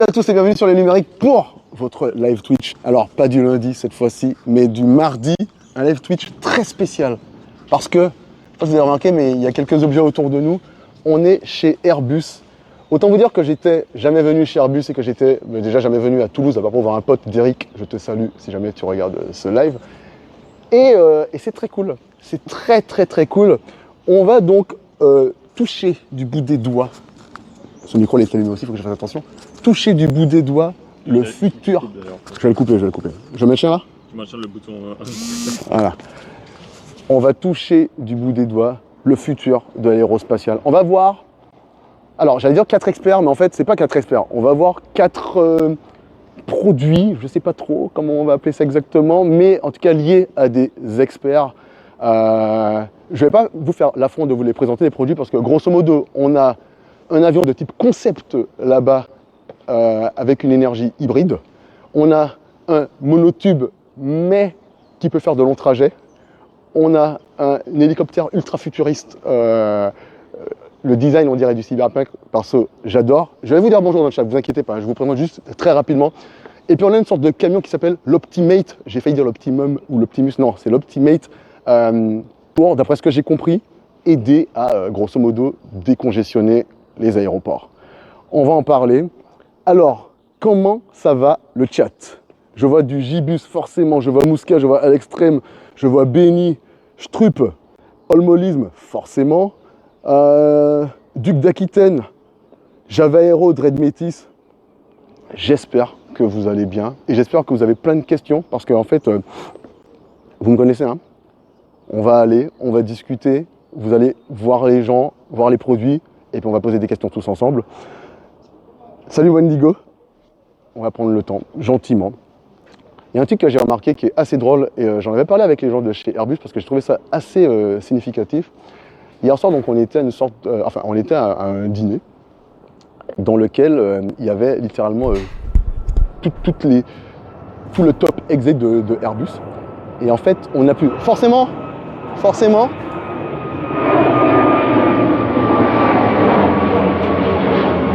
Salut à tous et bienvenue sur les numériques pour votre live Twitch. Alors pas du lundi cette fois-ci, mais du mardi, un live Twitch très spécial. Parce que, je sais pas si vous avez remarqué, mais il y a quelques objets autour de nous. On est chez Airbus. Autant vous dire que j'étais jamais venu chez Airbus et que j'étais déjà jamais venu à Toulouse, à part pour voir un pote d'Eric, je te salue si jamais tu regardes ce live. Et c'est très cool, c'est très cool. On va donc toucher du bout des doigts. Ce micro il est allumé aussi, il faut que je fasse attention. Toucher du bout des doigts le futur. Je vais le couper, je vais le couper. Je maintiens là ? Tu maintiens le bouton. Voilà. On va toucher du bout des doigts le futur de l'aérospatiale. On va voir. Alors, j'allais dire 4 experts, mais en fait, c'est pas 4 experts. On va voir 4 produits, je sais pas trop comment on va appeler ça exactement, mais en tout cas liés à des experts. Je vais pas vous faire l'affront de vous les présenter, les produits, parce que grosso modo, on a un avion de type concept là-bas, avec une énergie hybride. On a un monotube, mais qui peut faire de longs trajets. On a un hélicoptère ultra futuriste. Le design, on dirait du cyberpunk, parce que j'adore. Je vais vous dire bonjour dans le chat, vous inquiétez pas, je vous présente juste très rapidement. Et puis on a une sorte de camion qui s'appelle l'Optimate. J'ai failli dire l'Optimum ou l'Optimus, non, c'est l'Optimate. Pour, d'après ce que j'ai compris, aider à, grosso modo, décongestionner les aéroports. On va en parler. Alors, comment ça va le chat? Je vois du Gibus forcément, je vois Mouska, je vois à l'extrême, je vois Benny, Strup, Olmolisme forcément, Duc d'Aquitaine, Java Aero, Dread Métis. J'espère que vous allez bien et j'espère que vous avez plein de questions parce qu'en fait, vous me connaissez, hein? On va aller, on va discuter, vous allez voir les gens, voir les produits et puis on va poser des questions tous ensemble. Salut Wendigo, on va prendre le temps, gentiment. Il y a un truc que j'ai remarqué qui est assez drôle et j'en avais parlé avec les gens de chez Airbus parce que je trouvais ça assez significatif. Hier soir, donc, on était à un dîner dans lequel il y avait littéralement tout le top exec de Airbus. Et en fait, on a pu forcément.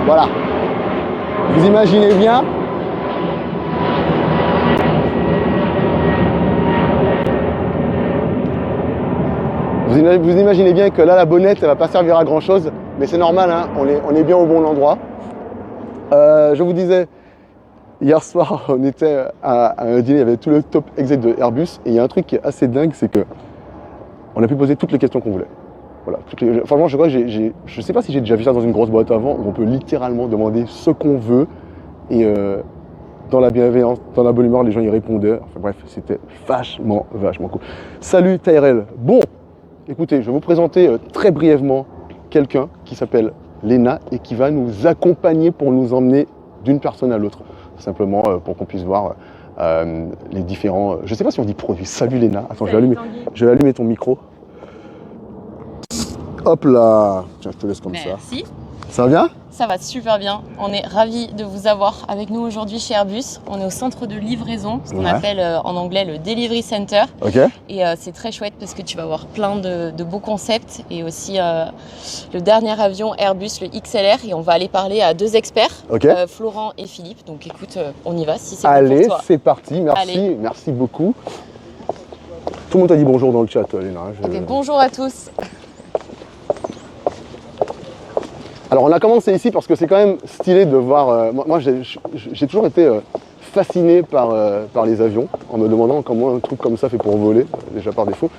Voilà. Vous imaginez bien. Vous imaginez bien que là, la bonnette, elle va pas servir à grand chose, mais c'est normal, hein, on est bien au bon endroit. Je vous disais, hier soir, on était à un dîner, il y avait tout le top exec de Airbus, et il y a un truc qui est assez dingue, c'est que on a pu poser toutes les questions qu'on voulait. Voilà, franchement, je crois que je sais pas si j'ai déjà vu ça dans une grosse boîte avant, où on peut littéralement demander ce qu'on veut, et dans la bienveillance, dans la bonne humeur, les gens y répondaient. Enfin bref, c'était vachement cool. Salut Tyrell. Bon, écoutez, je vais vous présenter très brièvement quelqu'un qui s'appelle Léna et qui va nous accompagner pour nous emmener d'une personne à l'autre. Simplement pour qu'on puisse voir les différents... je sais pas si on dit produits. Salut Léna. Attends, je vais allumer ton micro. Hop là. Tiens, je te laisse comme ça. Merci. Ça va bien ? Ça va super bien. On est ravis de vous avoir avec nous aujourd'hui chez Airbus. On est au centre de livraison, ce qu'on appelle en anglais le Delivery Center. Ok. Et c'est très chouette parce que tu vas voir plein de beaux concepts et aussi le dernier avion Airbus, le XLR. Et on va aller parler à 2 experts, Florent et Philippe. Donc écoute, on y va si c'est bon pour toi. Allez, c'est parti. Merci, merci beaucoup. Tout le monde t'a dit bonjour dans le chat, Léna. Bonjour à tous. Alors on a commencé ici parce que c'est quand même stylé de voir... moi j'ai toujours été fasciné par les avions, en me demandant comment un truc comme ça fait pour voler, déjà par défaut.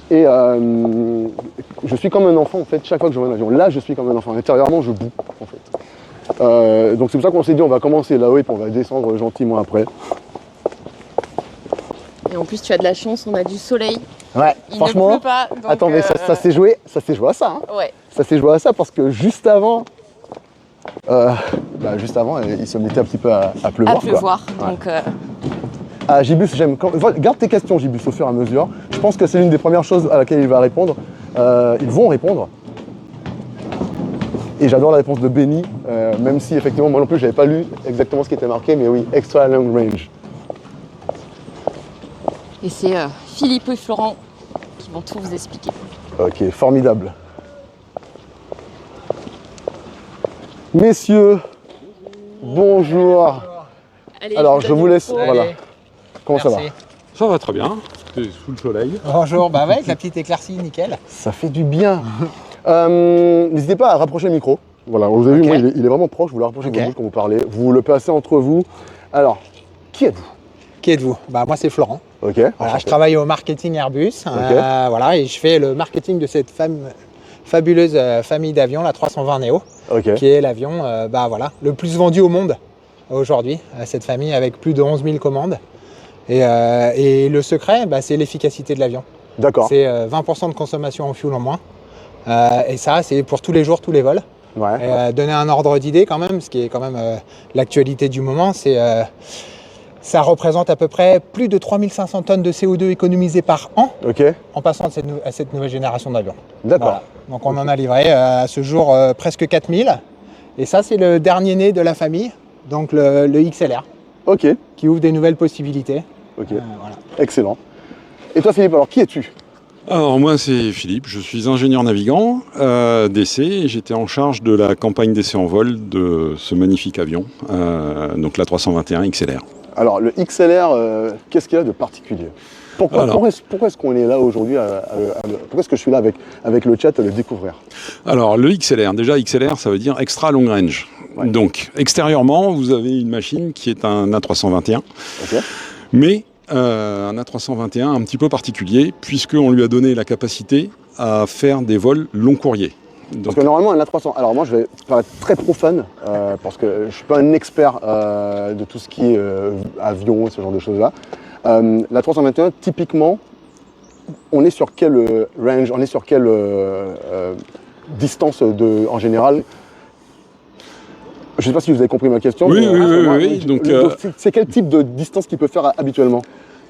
Et je suis comme un enfant en fait, chaque fois que je vois un avion. Là je suis comme un enfant, intérieurement je boue en fait. Donc c'est pour ça qu'on s'est dit on va commencer là-haut et puis on va descendre gentiment après. Et en plus tu as de la chance, on a du soleil. Ouais, il franchement, ne pleut pas, donc attends, mais ça s'est joué à ça. Hein. Ouais. Ça s'est joué à ça parce que juste avant, il se mettait un petit peu à pleuvoir. À pleuvoir, quoi. donc... Ah, Gibus, j'aime. Garde tes questions, Gibus, au fur et à mesure. Je pense que c'est l'une des premières choses à laquelle il va répondre. Ils vont répondre. Et j'adore la réponse de Benny, même si effectivement, moi non plus, j'avais pas lu exactement ce qui était marqué, mais oui, extra long range. Et c'est Philippe et Florent qui vont tout vous expliquer. Ok, formidable. Messieurs, Bonjour. Allez, Alors, je vous laisse. Allez. Voilà. Comment ça va? Merci. Ça va très bien, c'est sous le soleil. Bonjour, bah ouais, avec la petite éclaircie, nickel. Ça fait du bien. N'hésitez pas à rapprocher le micro. Voilà, vous avez vu, moi, il est vraiment proche. Vous le rapprochez de votre bouche quand vous parlez. Vous le passez entre vous. Alors, qui êtes-vous? Qui êtes-vous? Bah moi c'est Florent. Ok. Voilà, je travaille au marketing Airbus. Voilà, et je fais le marketing de cette fabuleuse famille d'avions, la 320 Neo, qui est l'avion voilà, le plus vendu au monde aujourd'hui. Cette famille avec plus de 11 000 commandes. Et le secret, c'est l'efficacité de l'avion. D'accord. C'est 20% de consommation en fuel en moins. Et ça, c'est pour tous les jours, tous les vols. Ouais. Donner un ordre d'idée quand même, ce qui est quand même l'actualité du moment, c'est ça représente à peu près plus de 3500 tonnes de CO2 économisées par an en passant à cette nouvelle génération d'avions. D'accord. Voilà. Donc on en a livré à ce jour presque 4000. Et ça, c'est le dernier né de la famille, donc le XLR, qui ouvre des nouvelles possibilités. Voilà. Excellent. Et toi Philippe, alors qui es-tu? Alors moi c'est Philippe, je suis ingénieur navigant d'essai et j'étais en charge de la campagne d'essai en vol de ce magnifique avion, donc la 321 XLR. Alors le XLR, qu'est-ce qu'il y a de particulier? Pourquoi est-ce qu'on est là aujourd'hui pourquoi est-ce que je suis là avec le chat à le découvrir? Alors le XLR, déjà XLR ça veut dire Extra Long Range. Ouais. Donc extérieurement vous avez une machine qui est un A321, mais un A321 un petit peu particulier puisqu'on lui a donné la capacité à faire des vols long courrier. Donc, parce que normalement un A300, alors moi je vais paraître très profane parce que je ne suis pas un expert de tout ce qui est avion, ce genre de choses là. La 321 typiquement on est sur quel range, on est sur quelle distance en général? Je ne sais pas si vous avez compris ma question. Oui. Donc, c'est quel type de distance qu'il peut faire habituellement?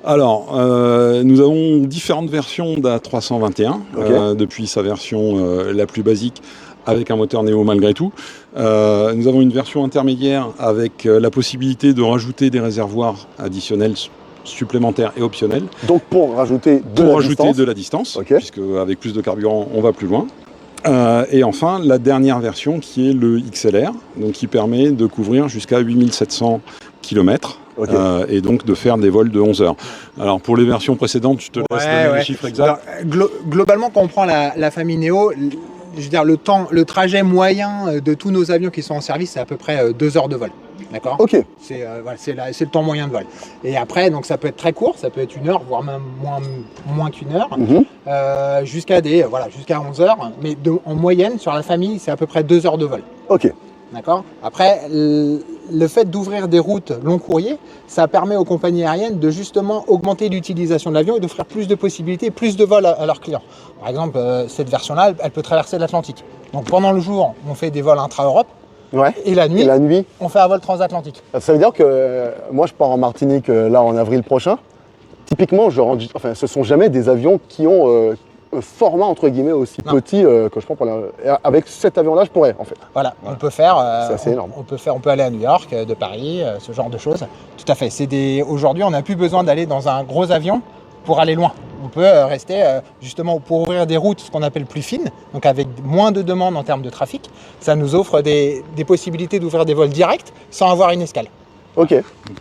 Alors, nous avons différentes versions d'A321, depuis sa version la plus basique, avec un moteur Neo malgré tout. Nous avons une version intermédiaire avec la possibilité de rajouter des réservoirs additionnels supplémentaires et optionnels. Donc pour rajouter de la distance, puisque avec plus de carburant, on va plus loin. Et enfin, la dernière version qui est le XLR, donc qui permet de couvrir jusqu'à 8700 km et donc de faire des vols de 11 heures. Alors pour les versions précédentes, je te laisse donner les chiffres exacts. Alors, globalement, quand on prend la famille Neo, je veux dire, le trajet moyen de tous nos avions qui sont en service, c'est à peu près 2 heures de vol. D'accord. C'est le temps moyen de vol. Et après, donc ça peut être très court, ça peut être 1 heure, voire même moins qu'1 heure, jusqu'à 11 heures. Mais en moyenne, sur la famille, c'est à peu près 2 heures de vol. D'accord. Après, le fait d'ouvrir des routes long courrier, ça permet aux compagnies aériennes de justement augmenter l'utilisation de l'avion et d'offrir plus de possibilités, plus de vols à leurs clients. Par exemple, cette version-là, elle peut traverser l'Atlantique. Donc pendant le jour, on fait des vols intra-Europe. Et la nuit, on fait un vol transatlantique. Ça veut dire que moi, je pars en Martinique là en avril prochain. Typiquement, ce sont jamais des avions qui ont un format entre guillemets aussi petit que je prends pour avec cet avion-là, je pourrais en fait. Voilà. On peut faire. C'est assez énorme. On peut aller à New York, de Paris, ce genre de choses. Tout à fait. Aujourd'hui, on n'a plus besoin d'aller dans un gros avion pour aller loin. On peut rester justement pour ouvrir des routes, ce qu'on appelle plus fines, donc avec moins de demandes en termes de trafic. Ça nous offre des possibilités d'ouvrir des vols directs sans avoir une escale. Donc,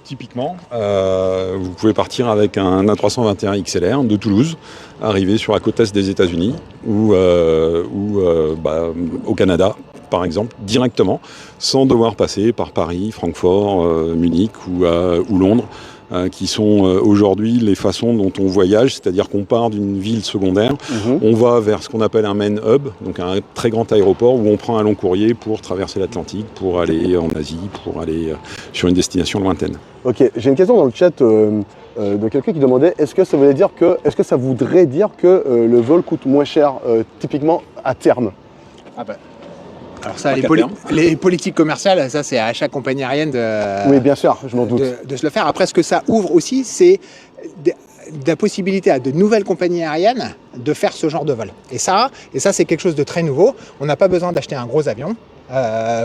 typiquement, vous pouvez partir avec un A321 XLR de Toulouse, arriver sur la côte est des États-Unis ou au Canada, par exemple, directement, sans devoir passer par Paris, Francfort, Munich ou Londres. Qui sont aujourd'hui les façons dont on voyage, c'est-à-dire qu'on part d'une ville secondaire, on va vers ce qu'on appelle un main hub, donc un très grand aéroport où on prend un long courrier pour traverser l'Atlantique, pour aller en Asie, pour aller sur une destination lointaine. J'ai une question dans le chat de quelqu'un qui demandait est-ce que ça voudrait dire que le vol coûte moins cher typiquement à terme? Alors ça, les politiques commerciales, ça c'est à chaque compagnie aérienne oui, bien sûr, je m'en doute. De se le faire. Après, ce que ça ouvre aussi, c'est la possibilité à de nouvelles compagnies aériennes de faire ce genre de vol. Et ça c'est quelque chose de très nouveau. On n'a pas besoin d'acheter un gros avion.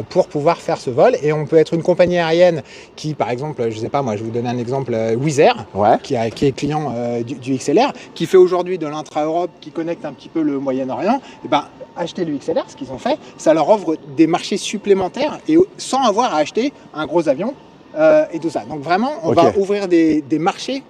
pour pouvoir faire ce vol. Et on peut être une compagnie aérienne qui, par exemple, je sais pas, moi je vais vous donner un exemple, Wizz Air, qui est client du XLR, qui fait aujourd'hui de l'intra-Europe, qui connecte un petit peu le Moyen-Orient. Et ben, acheter le XLR, ce qu'ils ont fait, ça leur offre des marchés supplémentaires et sans avoir à acheter un gros avion et tout ça. Donc vraiment, on va ouvrir des marchés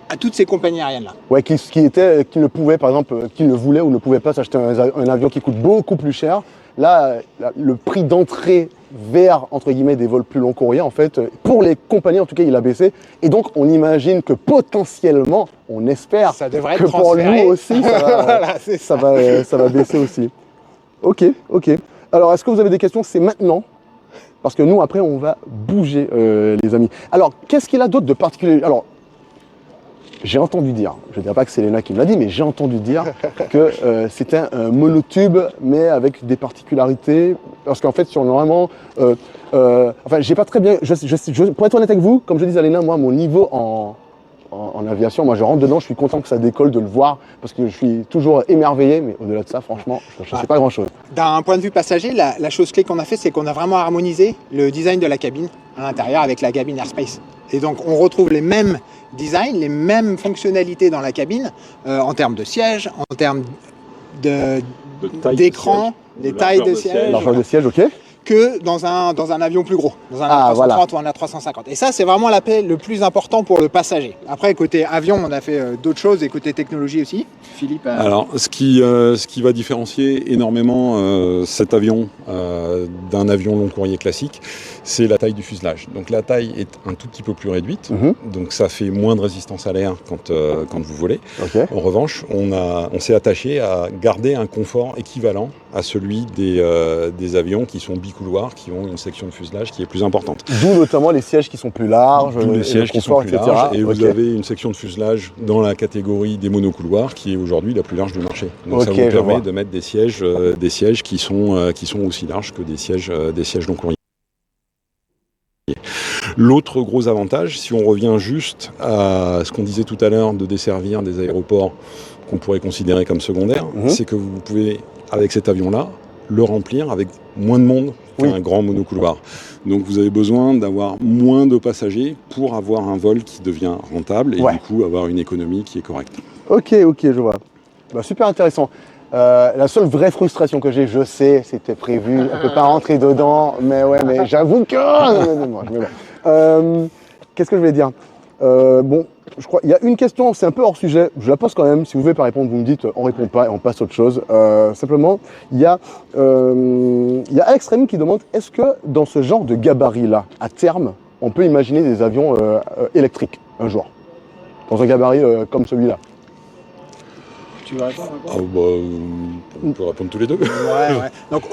à toutes ces compagnies aériennes-là. Ouais, qui ne pouvaient, par exemple, qui ne voulaient ou ne pouvaient pas s'acheter un avion qui coûte beaucoup plus cher. Là, le prix d'entrée vers, entre guillemets, des vols plus long courrier, en fait, pour les compagnies, en tout cas, il a baissé. Et donc, on imagine que potentiellement, on espère ça devrait que être pour nous aussi, voilà, ça va baisser aussi. Ok. Alors, est-ce que vous avez des questions? C'est maintenant. Parce que nous, après, on va bouger, les amis. Alors, qu'est-ce qu'il a d'autre de particulier? Alors, j'ai entendu dire, je ne dirais pas que c'est Léna qui me l'a dit, mais j'ai entendu dire que c'était un monotube, mais avec des particularités. Parce qu'en fait, sur normalement, enfin, j'ai pas très bien. Pour être honnête avec vous, comme je dis à Léna, moi, mon niveau en aviation, moi, je rentre dedans, je suis content que ça décolle de le voir, parce que je suis toujours émerveillé, mais au-delà de ça, franchement, je ne sais pas grand-chose. D'un point de vue passager, la chose clé qu'on a fait, c'est qu'on a vraiment harmonisé le design de la cabine à l'intérieur avec la cabine Airspace. Et donc, on retrouve les mêmes designs, les mêmes fonctionnalités dans la cabine, en termes de siège, en termes d'écran, des tailles de siège. Largeur de siège, ok. Que dans un avion plus gros, dans un A330 ou un A350. Et ça, c'est vraiment l'appel le plus important pour le passager. Après, côté avion, on a fait d'autres choses et côté technologie aussi. Philippe Alors, ce qui va différencier énormément cet avion d'un avion long courrier classique, c'est la taille du fuselage. Donc la taille est un tout petit peu plus réduite, donc ça fait moins de résistance à l'air quand vous volez. En revanche, on s'est attaché à garder un confort équivalent à celui des avions qui sont bicouloirs, qui ont une section de fuselage qui est plus importante. D'où notamment les sièges qui sont plus larges, les sièges qui sont plus larges, et vous avez une section de fuselage dans la catégorie des monocouloirs qui est aujourd'hui la plus large du marché. Donc ça vous permet de mettre des sièges qui sont aussi larges que des sièges long courrier. L'autre gros avantage, si on revient juste à ce qu'on disait tout à l'heure de desservir des aéroports qu'on pourrait considérer comme secondaires, c'est que vous pouvez, avec cet avion-là, le remplir avec moins de monde qu'un grand monocouloir. Donc vous avez besoin d'avoir moins de passagers pour avoir un vol qui devient rentable et du coup avoir une économie qui est correcte. Ok, je vois. Bah, super intéressant. La seule vraie frustration que j'ai, je sais, c'était prévu, on ne peut pas rentrer dedans, mais j'avoue que... Qu'est-ce que je vais dire? Bon, je crois, il y a une question, c'est un peu hors sujet, je la pose quand même, si vous ne voulez pas répondre, vous me dites, on ne répond pas et on passe à autre chose. Simplement, il y a Alex Rémy qui demande, est-ce que dans ce genre de gabarit-là, à terme, on peut imaginer des avions électriques un jour? Dans un gabarit comme celui-là? Tu veux répondre on peut répondre tous les deux. Donc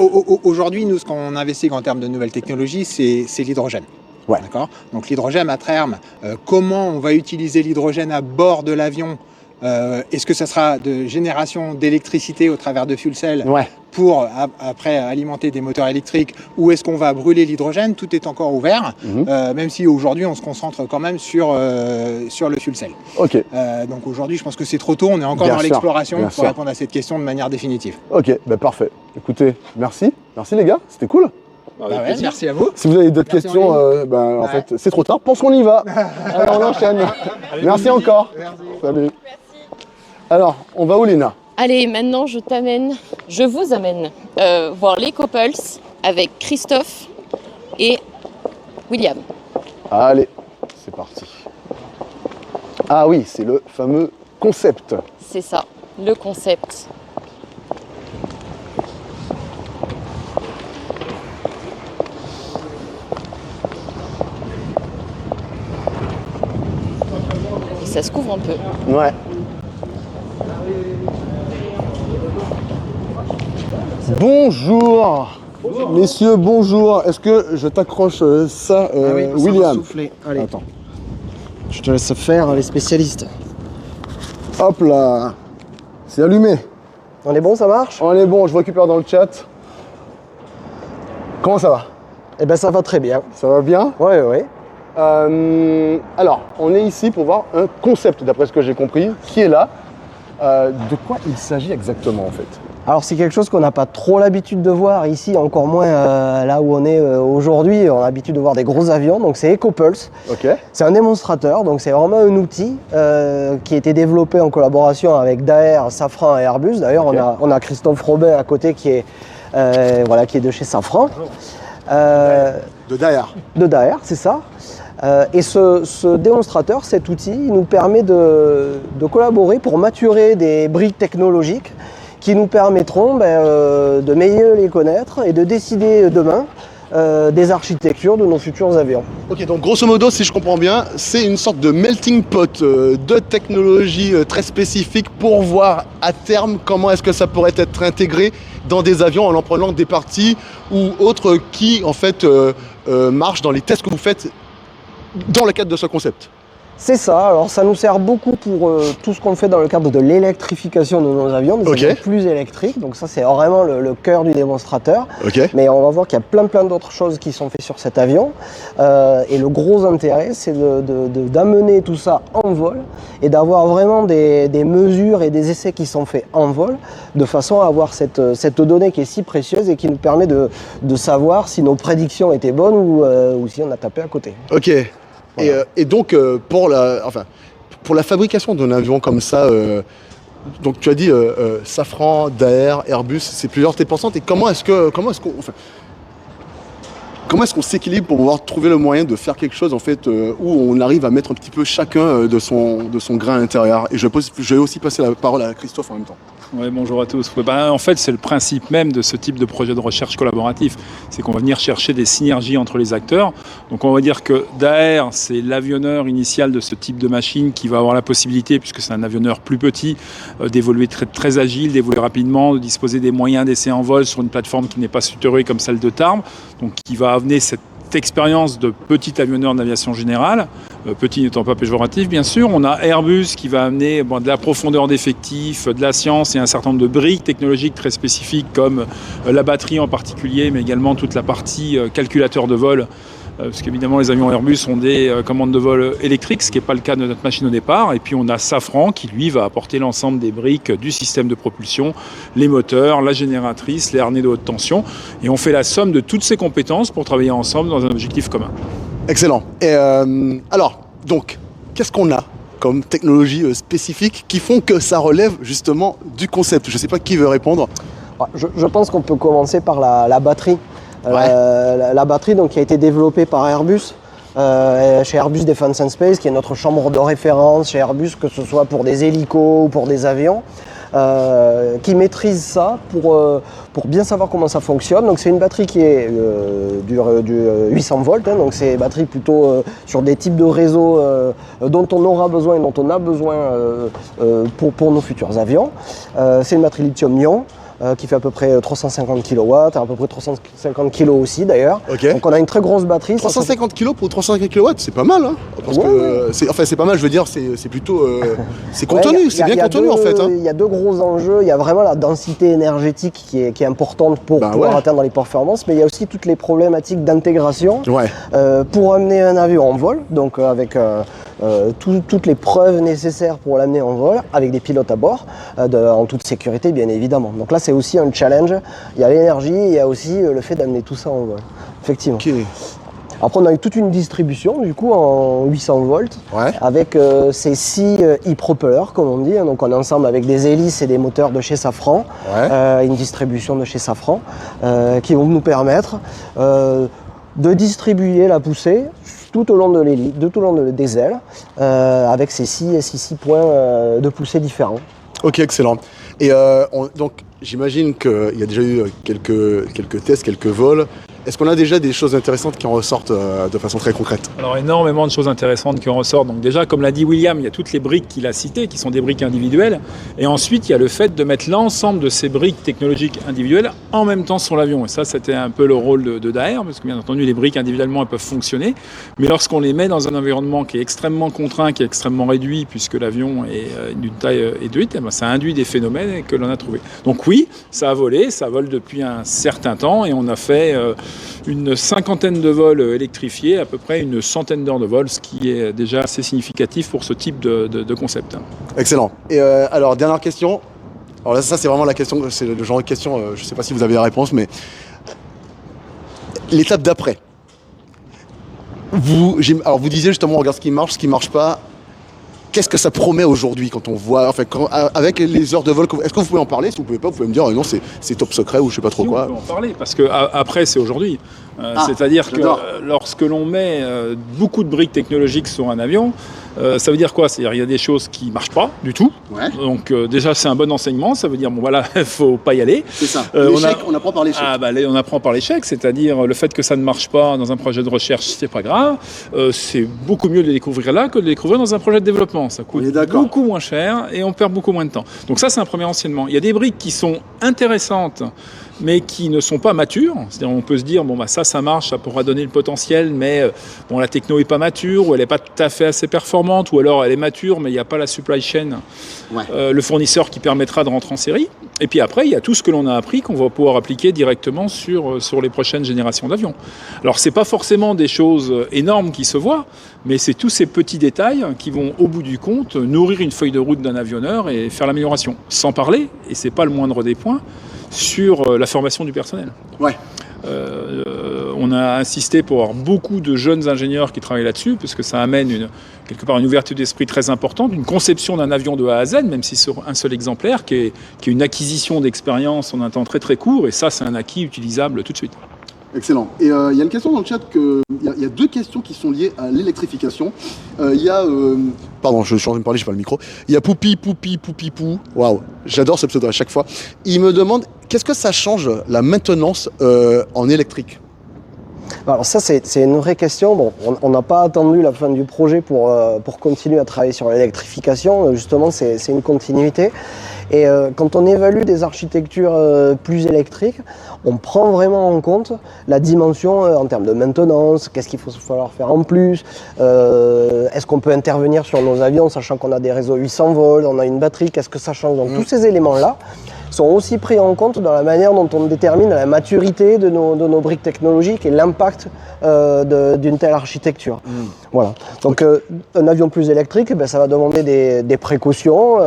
aujourd'hui, nous, ce qu'on investit en termes de nouvelles technologies, c'est l'hydrogène. D'accord. Donc l'hydrogène à terme, comment on va utiliser l'hydrogène à bord de l'avion? Est-ce que ça sera de génération d'électricité au travers de fuel cell pour après alimenter des moteurs électriques, ou est-ce qu'on va brûler l'hydrogène? Tout est encore ouvert, même si aujourd'hui on se concentre quand même sur le fuel cell. Donc aujourd'hui, je pense que c'est trop tôt, on est encore dans l'exploration pour répondre à cette question de manière définitive. Parfait. Écoutez, merci les gars, c'était cool. Merci à vous. Si vous avez d'autres questions, en fait, c'est trop tard. Pense qu'on y va. Alors, on enchaîne. Merci encore. Salut. Merci. Alors, on va où, Léna? Allez, maintenant, je vous amène voir les Couples avec Christophe et William. Allez, c'est parti. Ah oui, c'est le fameux concept. C'est ça, le concept. Ça se couvre un peu. Bonjour. Messieurs, bonjour. Est-ce que je t'accroche ça, William? Ça va souffler. Allez. Attends. Je te laisse faire les spécialistes. Hop là. C'est allumé. On est bon, ça marche? On est bon, je récupère dans le chat. Comment ça va? Eh ben ça va très bien. Ça va bien? Ouais. Alors, on est ici pour voir un concept, d'après ce que j'ai compris, qui est là. De quoi il s'agit exactement, en fait? Alors c'est quelque chose qu'on n'a pas trop l'habitude de voir ici, encore moins là où on est aujourd'hui. On a l'habitude de voir des gros avions, donc c'est EcoPulse. Okay. C'est un démonstrateur, donc c'est vraiment un outil qui a été développé en collaboration avec Daher, Safran et Airbus. D'ailleurs, okay. on a Christophe Robin à côté qui est de chez Safran. De Daher. De Daher, c'est ça. Et ce démonstrateur, cet outil, il nous permet de collaborer pour maturer des briques technologiques qui nous permettront de mieux les connaître et de décider demain des architectures de nos futurs avions. Ok, donc grosso modo, si je comprends bien, c'est une sorte de melting pot de technologies très spécifiques pour voir à terme comment est-ce que ça pourrait être intégré dans des avions en prenant des parties ou autres qui en fait marchent dans les tests que vous faites dans le cadre de ce concept. C'est ça, alors ça nous sert beaucoup pour tout ce qu'on fait dans le cadre de l'électrification de nos avions, des avions plus électriques, donc ça c'est vraiment le cœur du démonstrateur. Mais on va voir qu'il y a plein d'autres choses qui sont faites sur cet avion, et le gros intérêt c'est d'amener tout ça en vol et d'avoir vraiment des mesures et des essais qui sont faits en vol, de façon à avoir cette donnée qui est si précieuse et qui nous permet de savoir si nos prédictions étaient bonnes ou si on a tapé à côté. Ok. Voilà. Et donc, pour la fabrication d'un avion comme ça, donc tu as dit Safran, Daher, Airbus, c'est plusieurs T%. Et comment est-ce qu'on s'équilibre pour pouvoir trouver le moyen de faire quelque chose en fait, où on arrive à mettre un petit peu chacun de son grain à l'intérieur. Et je vais aussi passer la parole à Christophe en même temps. Ouais, bonjour à tous. En fait, c'est le principe même de ce type de projet de recherche collaboratif. C'est qu'on va venir chercher des synergies entre les acteurs. Donc on va dire que Daher, c'est l'avionneur initial de ce type de machine qui va avoir la possibilité, puisque c'est un avionneur plus petit, d'évoluer très agile, d'évoluer rapidement, de disposer des moyens d'essai en vol sur une plateforme qui n'est pas structurée comme celle de Tarbes. Donc qui va amener cette expérience de petit avionneur d'aviation générale, petit n'étant pas péjoratif bien sûr. On a Airbus qui va amener de la profondeur d'effectifs, de la science et un certain nombre de briques technologiques très spécifiques comme la batterie en particulier, mais également toute la partie calculateur de vol. Parce qu'évidemment les avions Airbus ont des commandes de vol électriques, ce qui n'est pas le cas de notre machine au départ. Et puis on a Safran qui lui va apporter l'ensemble des briques du système de propulsion, les moteurs, la génératrice, les harnais de haute tension. Et on fait la somme de toutes ces compétences pour travailler ensemble dans un objectif commun. Excellent. Et alors, donc, qu'est-ce qu'on a comme technologie spécifique qui font que ça relève justement du concept? Je ne sais pas qui veut répondre. Je pense qu'on peut commencer par la batterie. La batterie donc, qui a été développée par Airbus, chez Airbus Defence and Space, qui est notre chambre de référence chez Airbus, que ce soit pour des hélicos ou pour des avions, qui maîtrise ça pour bien savoir comment ça fonctionne. Donc c'est une batterie qui est du 800 volts, donc c'est une batterie plutôt sur des types de réseaux dont on aura besoin et dont on a besoin pour nos futurs avions. C'est une batterie lithium-ion. Qui fait à peu près 350 kW, à peu près 350 kg aussi d'ailleurs. Donc on a une très grosse batterie. 350 kg pour 350 kW, c'est pas mal, hein, parce que c'est pas mal, je veux dire, c'est plutôt c'est contenu, c'est bien contenu en fait. Il y a deux gros enjeux, il y a vraiment la densité énergétique qui est importante pour pouvoir atteindre les performances, mais il y a aussi toutes les problématiques d'intégration pour amener un avion en vol, donc avec toutes les preuves nécessaires pour l'amener en vol, avec des pilotes à bord, en toute sécurité bien évidemment. Donc là c'est aussi un challenge, il y a l'énergie et il y a aussi le fait d'amener tout ça en vol, effectivement. Après on a eu toute une distribution du coup en 800 volts avec ces 6 e-propellers comme on dit, donc on est ensemble avec des hélices et des moteurs de chez Safran, une distribution de chez Safran qui vont nous permettre de distribuer la poussée tout au long de l'hélice, tout au long des ailes, avec ces 6 points de poussée différents. Ok, excellent. Et donc j'imagine qu'il y a déjà eu quelques tests, quelques vols. Est-ce qu'on a déjà des choses intéressantes qui en ressortent de façon très concrète? Alors énormément de choses intéressantes qui en ressortent. Donc déjà, comme l'a dit William, il y a toutes les briques qu'il a citées, qui sont des briques individuelles. Et ensuite, il y a le fait de mettre l'ensemble de ces briques technologiques individuelles en même temps sur l'avion. Et ça, c'était un peu le rôle de Daher, parce que bien entendu, les briques individuellement, elles peuvent fonctionner. Mais lorsqu'on les met dans un environnement qui est extrêmement contraint, qui est extrêmement réduit, puisque l'avion est d'une taille réduite, ça induit des phénomènes que l'on a trouvés. Donc oui, ça a volé, ça vole depuis un certain temps, et on a fait une cinquantaine de vols électrifiés, à peu près une centaine d'heures de vol, ce qui est déjà assez significatif pour ce type de concept. Excellent. Et alors, dernière question, Alors là, ça c'est vraiment la question, c'est le genre de question, je ne sais pas si vous avez la réponse, mais l'étape d'après. Vous disiez justement, on regarde ce qui marche pas. Qu'est-ce que ça promet aujourd'hui quand on voit, enfin, avec les heures de vol, est-ce que vous pouvez en parler? Si vous ne pouvez pas, vous pouvez me dire non, c'est top secret ou je ne sais pas trop quoi. On peut en parler parce que après c'est aujourd'hui. C'est-à-dire que lorsque l'on met beaucoup de briques technologiques sur un avion, ça veut dire quoi? C'est-à-dire qu'il y a des choses qui ne marchent pas du tout. Ouais. Donc déjà c'est un bon enseignement, ça veut dire bon voilà, il ne faut pas y aller. C'est ça. L'échec, on apprend par l'échec. On apprend par l'échec, c'est-à-dire le fait que ça ne marche pas dans un projet de recherche, c'est pas grave. C'est beaucoup mieux de le découvrir là que de le découvrir dans un projet de développement. Ça coûte beaucoup moins cher et on perd beaucoup moins de temps. Donc ça c'est un premier enseignement. Il y a des briques qui sont intéressantes mais qui ne sont pas matures. C'est-à-dire on peut se dire, bon bah ça marche, ça pourra donner le potentiel, mais bon, la techno n'est pas mature, ou elle n'est pas tout à fait assez performante, ou alors elle est mature, mais il n'y a pas la supply chain, le fournisseur qui permettra de rentrer en série. Et puis après, il y a tout ce que l'on a appris qu'on va pouvoir appliquer directement sur les prochaines générations d'avions. Alors c'est pas forcément des choses énormes qui se voient, mais c'est tous ces petits détails qui vont, au bout du compte, nourrir une feuille de route d'un avionneur et faire l'amélioration. Sans parler, et c'est pas le moindre des points, sur la formation du personnel. Ouais. On a insisté pour avoir beaucoup de jeunes ingénieurs qui travaillent là-dessus, parce que ça amène quelque part une ouverture d'esprit très importante, une conception d'un avion de A à Z, même si sur un seul exemplaire, qui est une acquisition d'expérience en un temps très très court, et ça c'est un acquis utilisable tout de suite. Excellent. Et il y a une question dans le chat, il y a deux questions qui sont liées à l'électrification. Il y a... pardon, je suis en train de parler, j'ai pas le micro. Il y a Poupi, Pou. Waouh, j'adore ce pseudo à chaque fois. Il me demande, qu'est-ce que ça change la maintenance en électrique? Alors ça, c'est une vraie question. Bon, on n'a pas attendu la fin du projet pour continuer à travailler sur l'électrification. Justement, c'est une continuité. Et quand on évalue des architectures plus électriques, on prend vraiment en compte la dimension en termes de maintenance, qu'est-ce qu'il faut falloir faire en plus, est-ce qu'on peut intervenir sur nos avions, sachant qu'on a des réseaux 800 volts, on a une batterie, qu'est-ce que ça change? Donc tous ces éléments-là sont aussi pris en compte dans la manière dont on détermine la maturité de nos briques technologiques et l'impact d'une telle architecture. Voilà. Donc un avion plus électrique, ça va demander des précautions,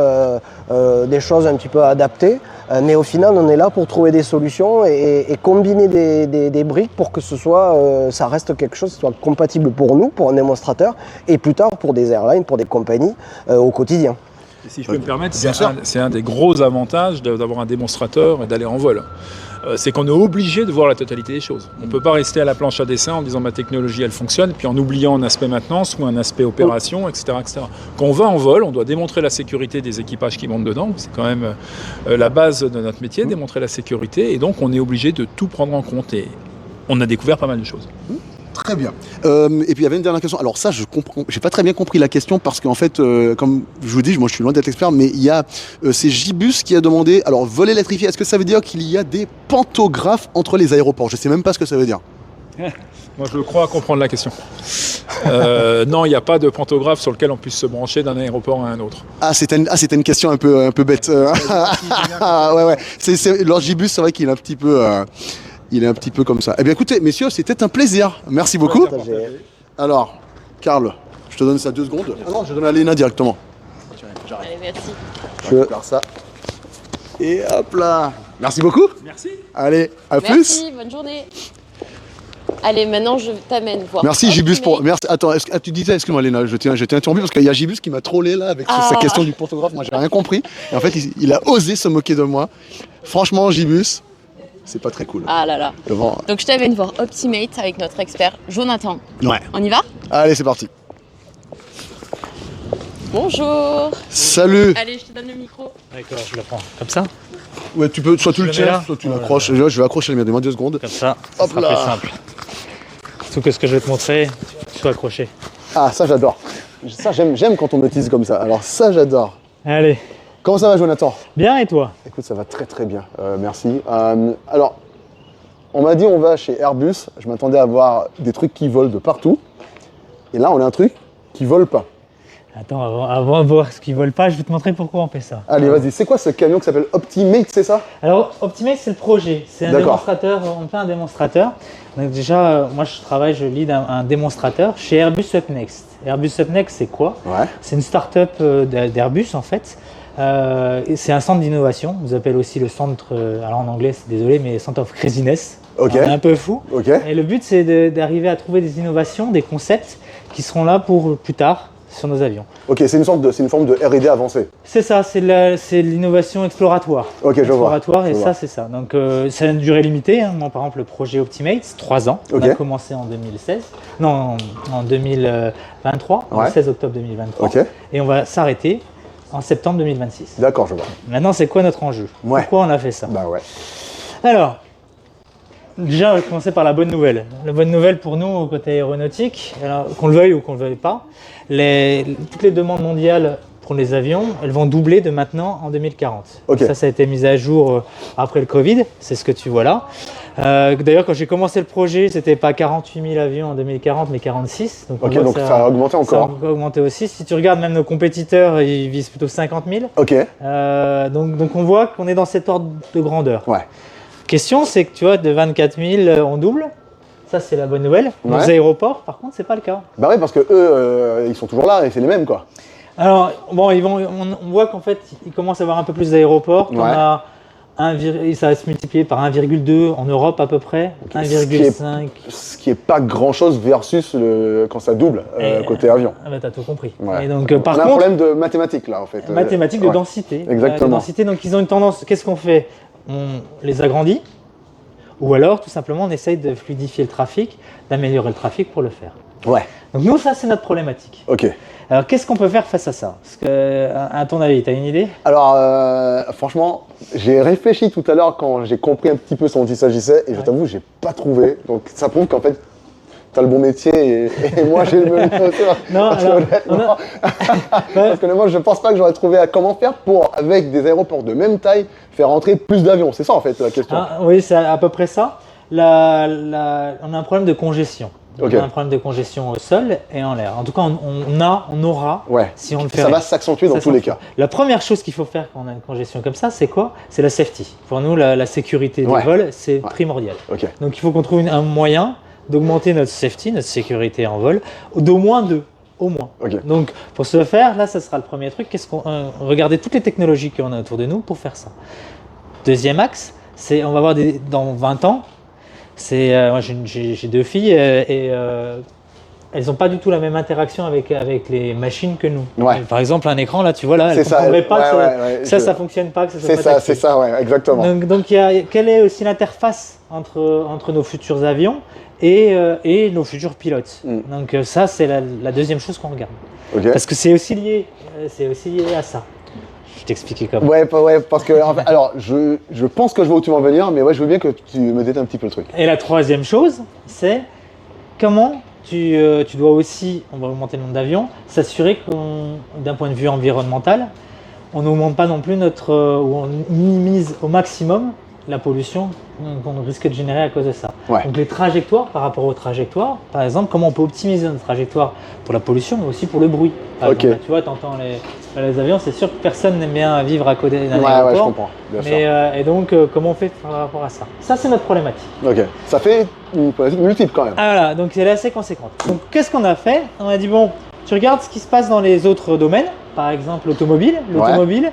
des choses un petit peu adaptées, mais au final on est là pour trouver des solutions et combiner des briques pour que ça reste quelque chose qui soit compatible pour nous, pour un démonstrateur, et plus tard pour des airlines, pour des compagnies au quotidien. Et si je peux me permettre, c'est un des gros avantages d'avoir un démonstrateur et d'aller en vol. C'est qu'on est obligé de voir la totalité des choses. On ne peut pas rester à la planche à dessin en disant ma technologie elle fonctionne, puis en oubliant un aspect maintenance ou un aspect opération, etc., etc. Quand on va en vol, on doit démontrer la sécurité des équipages qui montent dedans. C'est quand même la base de notre métier, démontrer la sécurité. Et donc on est obligé de tout prendre en compte. Et on a découvert pas mal de choses. Très bien. Et puis il y avait une dernière question. Alors ça, je comprends. J'ai pas très bien compris la question parce qu'en fait, comme je vous dis, moi je suis loin d'être expert, mais il y a c'est Gibus qui a demandé. Alors vol électrifié, est-ce que ça veut dire qu'il y a des pantographes entre les aéroports? Je sais même pas ce que ça veut dire. Moi je crois comprendre la question. Non, il n'y a pas de pantographe sur lequel on puisse se brancher d'un aéroport à un autre. C'était une question un peu bête. Ouais. Lord Gibus, c'est vrai qu'il est un petit peu. Il est un petit peu comme ça. Eh bien écoutez, messieurs, c'était un plaisir. Merci beaucoup. Alors, Karl, je te donne ça 2 secondes. Ah non, je donne à Léna directement. Allez, merci. Je vais faire ça. Et hop là. Merci beaucoup. Merci. Allez, à plus. Merci, bonne journée. Allez, maintenant je t'amène voir. Merci Gibus pour. Merci. Attends, tu disais, excuse-moi Léna, je t'ai interrompu parce qu'il y a Gibus qui m'a trollé là avec sa question du pantographe. Moi, j'ai rien compris. Et en fait, il a osé se moquer de moi. Franchement, Gibus. C'est pas très cool. Ah là là. Donc je t'amène voir Optimate avec notre expert Jonathan. Ouais. On y va? Allez, c'est parti. Bonjour. Salut. Allez, je te donne le micro. D'accord, je le prends. Comme ça? Ouais, tu peux, soit tu le tiens, soit tu l'accroches. Je vais accrocher le mien, donne-moi 2 secondes. Comme ça, hop ça sera plus simple. Sauf que ce que je vais te montrer, tu sois accroché. Ah, ça j'adore. Ça j'aime quand on me tease comme ça. Alors ça j'adore. Allez. Comment ça va Jonathan? Bien et toi? Écoute, ça va très très bien, merci. Alors, on m'a dit on va chez Airbus, je m'attendais à voir des trucs qui volent de partout. Et là, on a un truc qui vole pas. Attends, avant de voir ce qui vole pas, je vais te montrer pourquoi on fait ça. Allez, vas-y, c'est quoi ce camion qui s'appelle Optimate, c'est ça? Alors, Optimate, c'est le projet. C'est un démonstrateur, on fait un démonstrateur. Donc déjà, moi je lead un démonstrateur chez Airbus UpNext. Airbus UpNext, c'est quoi? C'est une start-up d'Airbus en fait. C'est un centre d'innovation. On nous appelle aussi le centre, alors en anglais, c'est désolé, mais Center of Craziness. Ok. On est un peu fou. Ok. Et le but, c'est d'arriver à trouver des innovations, des concepts qui seront là pour plus tard sur nos avions. Ok, c'est une forme de R&D avancée. C'est ça, c'est l'innovation exploratoire. Ok, je vois. Exploratoire, et ça, c'est ça. Donc, ça a une durée limitée. Hein. Moi, par exemple, le projet Optimate, c'est 3 ans. Ok. On a commencé en 2016. Non, en 2023, le 16 octobre 2023. Ok. Et on va s'arrêter en septembre 2026. D'accord, je vois. Maintenant, c'est quoi notre enjeu? Ouais. Pourquoi on a fait ça? Bah ouais. Alors, déjà, on va commencer par la bonne nouvelle. La bonne nouvelle pour nous, au côté aéronautique, qu'on le veuille ou qu'on ne le veuille pas, toutes les demandes mondiales pour les avions, elles vont doubler de maintenant en 2040. Okay. Ça a été mis à jour après le Covid, c'est ce que tu vois là. D'ailleurs, quand j'ai commencé le projet, c'était pas 48 000 avions en 2040, mais 46. Donc, donc ça a augmenté encore. Ça a augmenté aussi. Si tu regardes même nos compétiteurs, ils visent plutôt 50 000. Ok. Donc on voit qu'on est dans cet ordre de grandeur. Ouais. Question, c'est que tu vois, de 24 000, on double. Ça, c'est la bonne nouvelle. Nos aéroports, par contre, c'est pas le cas. Bah oui, parce que eux, ils sont toujours là et c'est les mêmes, quoi. Alors, bon, on voit qu'en fait, ils commencent à avoir un peu plus d'aéroports. On a ça va se multiplier par 1,2 en Europe à peu près, 1,5. Ce qui est pas grand-chose versus quand ça double côté avion. Ah bah, t'as tout compris. Ouais. Et donc, par on a contre, un problème de mathématiques là, en fait. Mathématiques de densité. Exactement. De densité, donc ils ont une tendance. Qu'est-ce qu'on fait? On les agrandit. Ou alors, tout simplement, on essaye de fluidifier le trafic, d'améliorer le trafic pour le faire. Ouais. Donc nous, ça, c'est notre problématique. Ok. Alors, qu'est-ce qu'on peut faire face à ça? Parce que, à ton avis, tu as une idée? Alors, franchement, j'ai réfléchi tout à l'heure quand j'ai compris un petit peu ce dont il s'agissait et je t'avoue, j'ai pas trouvé. Donc, ça prouve qu'en fait, tu as le bon métier et moi, j'ai le même métier. Non, parce que honnêtement, je pense pas que j'aurais trouvé comment faire pour, avec des aéroports de même taille, faire entrer plus d'avions. C'est ça, en fait, la question. Oui, c'est à peu près ça. On a un problème de congestion. Okay. On a un problème de congestion au sol et en l'air. En tout cas, on aura, si on le fait. Ça va s'accentuer dans tous les cas. La première chose qu'il faut faire quand on a une congestion comme ça, c'est quoi? C'est la safety. Pour nous, la sécurité du vol, c'est primordial. Okay. Donc, il faut qu'on trouve un moyen d'augmenter notre safety, notre sécurité en vol, d'au moins 2. Au moins. Okay. Donc, pour ce faire, là, ça sera le premier truc. Regardez toutes les technologies qu'on a autour de nous pour faire ça. Deuxième axe, c'est on va voir dans 20 ans. Moi, j'ai 2 filles et elles n'ont pas du tout la même interaction avec les machines que nous. Ouais. Par exemple, un écran, là, tu vois, là, elles ne comprendraient pas que ça ne fonctionne pas, que ça soit pas c'est ça, ouais, exactement. Donc quelle est aussi l'interface entre nos futurs avions et nos futurs pilotes. Donc ça, c'est la deuxième chose qu'on regarde. Okay. Parce que c'est aussi lié à ça. Je t'expliquer comment. Ouais, parce que en fait, alors je pense que je vois où tu vas en venir, mais ouais, je veux bien que tu me détailles un petit peu le truc. Et la troisième chose, c'est comment tu dois aussi, on va augmenter le nombre d'avions, s'assurer d'un point de vue environnemental, on n'augmente pas non plus ou on minimise au maximum la pollution qu'on risque de générer à cause de ça. Ouais. Donc les trajectoires, par rapport aux trajectoires, par exemple, comment on peut optimiser notre trajectoire pour la pollution, mais aussi pour le bruit. Par exemple, là, tu vois, tu entends les avions, c'est sûr que personne n'aime bien vivre à côté d'un aéroport. Ouais, je comprends, bien sûr. Et donc, comment on fait par rapport à ça? Ça, c'est notre problématique. Ok, ça fait une problématique multiple quand même. Ah, voilà, donc elle est assez conséquente. Donc, qu'est-ce qu'on a fait? On a dit, bon, tu regardes ce qui se passe dans les autres domaines, par exemple l'automobile. L'automobile,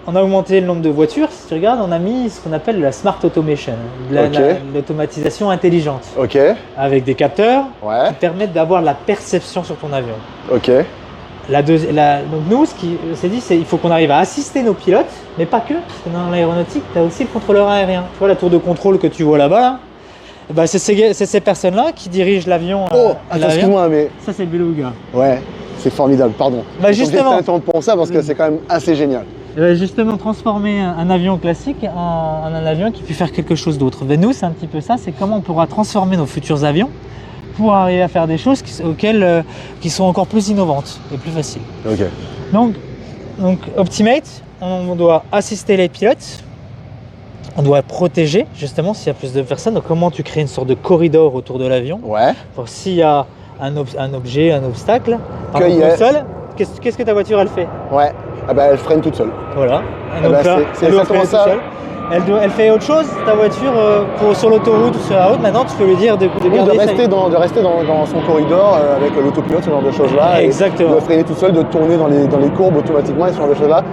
on a augmenté le nombre de voitures. Si tu regardes, on a mis ce qu'on appelle la smart automation, l'automatisation intelligente. Ok. Avec des capteurs qui permettent d'avoir la perception sur ton avion. Ok. Donc nous, ce qui s'est dit, c'est qu'il faut qu'on arrive à assister nos pilotes, mais pas que, parce que dans l'aéronautique, tu as aussi le contrôleur aérien. Tu vois la tour de contrôle que tu vois là-bas, là, bah, c'est ces personnes-là qui dirigent l'avion. Excuse-moi, mais... Ça, c'est le Beluga. Ouais, c'est formidable, pardon. Bah, justement. J'ai temps pour ça parce que c'est quand même assez génial. Justement, transformer un avion classique en un avion qui peut faire quelque chose d'autre. Ben nous, c'est un petit peu ça, c'est comment on pourra transformer nos futurs avions pour arriver à faire des choses qui sont encore plus innovantes et plus faciles. Ok. Donc Optimate, on doit assister les pilotes, on doit protéger justement s'il y a plus de personnes. Donc comment tu crées une sorte de corridor autour de l'avion pour s'il y a un objet, un obstacle, par exemple, seul, qu'est-ce que ta voiture elle fait? Ouais. Ah bah, elle freine toute seule. Voilà. Donc là, c'est exactement ça. Elle fait autre chose, ta voiture, sur l'autoroute ou sur la route. Maintenant, tu peux lui dire de rester dans son corridor avec l'autopilote, ce genre de choses-là. Exactement. De freiner toute seule, de tourner dans les courbes automatiquement et ce genre de choses-là.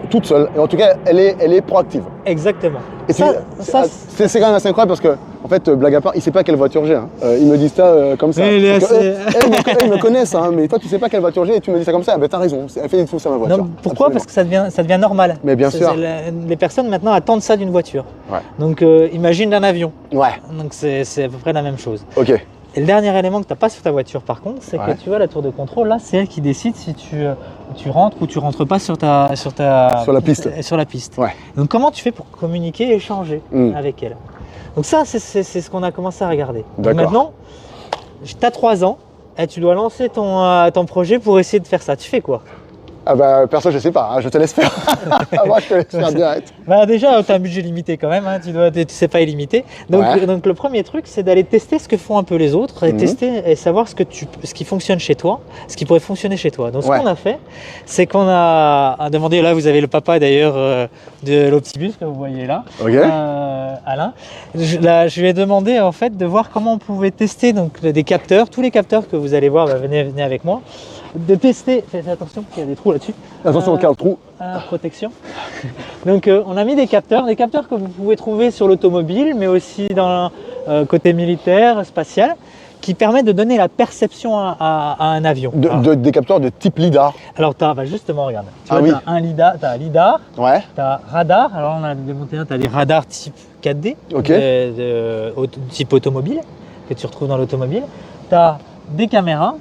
toute seule. Et en tout cas, elle est proactive. Exactement. Et c'est quand même assez incroyable parce que, en fait, blague à part, il ne sait pas quelle voiture j'ai. Hein. Ils me disent ça comme ça. Ils me connaissent, hein, mais toi, tu ne sais pas quelle voiture j'ai et tu me dis ça comme ça. Ben, t'as raison, elle fait tout ça, ma voiture. Non, pourquoi? Absolument. Parce que ça devient normal. Mais bien sûr. Les personnes maintenant attendent ça d'une voiture. Ouais. Donc, imagine d'un avion. Ouais. Donc, c'est à peu près la même chose. Ok. Et le dernier élément que tu n'as pas sur ta voiture, par contre, c'est que tu vois la tour de contrôle, là, c'est elle qui décide si tu rentres ou tu rentres pas sur la piste. Sur la piste. Ouais. Donc, comment tu fais pour communiquer et échanger avec elle? Donc ça, c'est ce qu'on a commencé à regarder. Donc maintenant, tu as 3 ans et tu dois lancer ton projet pour essayer de faire ça. Tu fais quoi? Ah bah perso je sais pas, hein, je te laisse faire. Moi je te laisse faire direct. Bah déjà tu as un budget limité quand même, hein, tu sais pas illimité. Donc le premier truc c'est d'aller tester ce que font un peu les autres et tester et savoir ce qui fonctionne chez toi, ce qui pourrait fonctionner chez toi. Donc ce qu'on a fait, c'est qu'on a demandé, là vous avez le papa d'ailleurs de l'Optibus que vous voyez là, Alain. Je lui ai demandé en fait de voir comment on pouvait tester donc des capteurs, tous les capteurs que vous allez voir, venez avec moi. De tester, faites attention, il y a des trous là-dessus. Attention, aucun trou. Protection. Donc on a mis des capteurs que vous pouvez trouver sur l'automobile, mais aussi dans côté militaire, spatial, qui permettent de donner la perception à un avion. Des capteurs de type LIDAR. Alors justement, regarde, tu as un LIDAR, tu as LIDAR, tu as radar, alors on a démonté tu as des radars type 4D, type automobile, que tu retrouves dans l'automobile, tu as des caméras.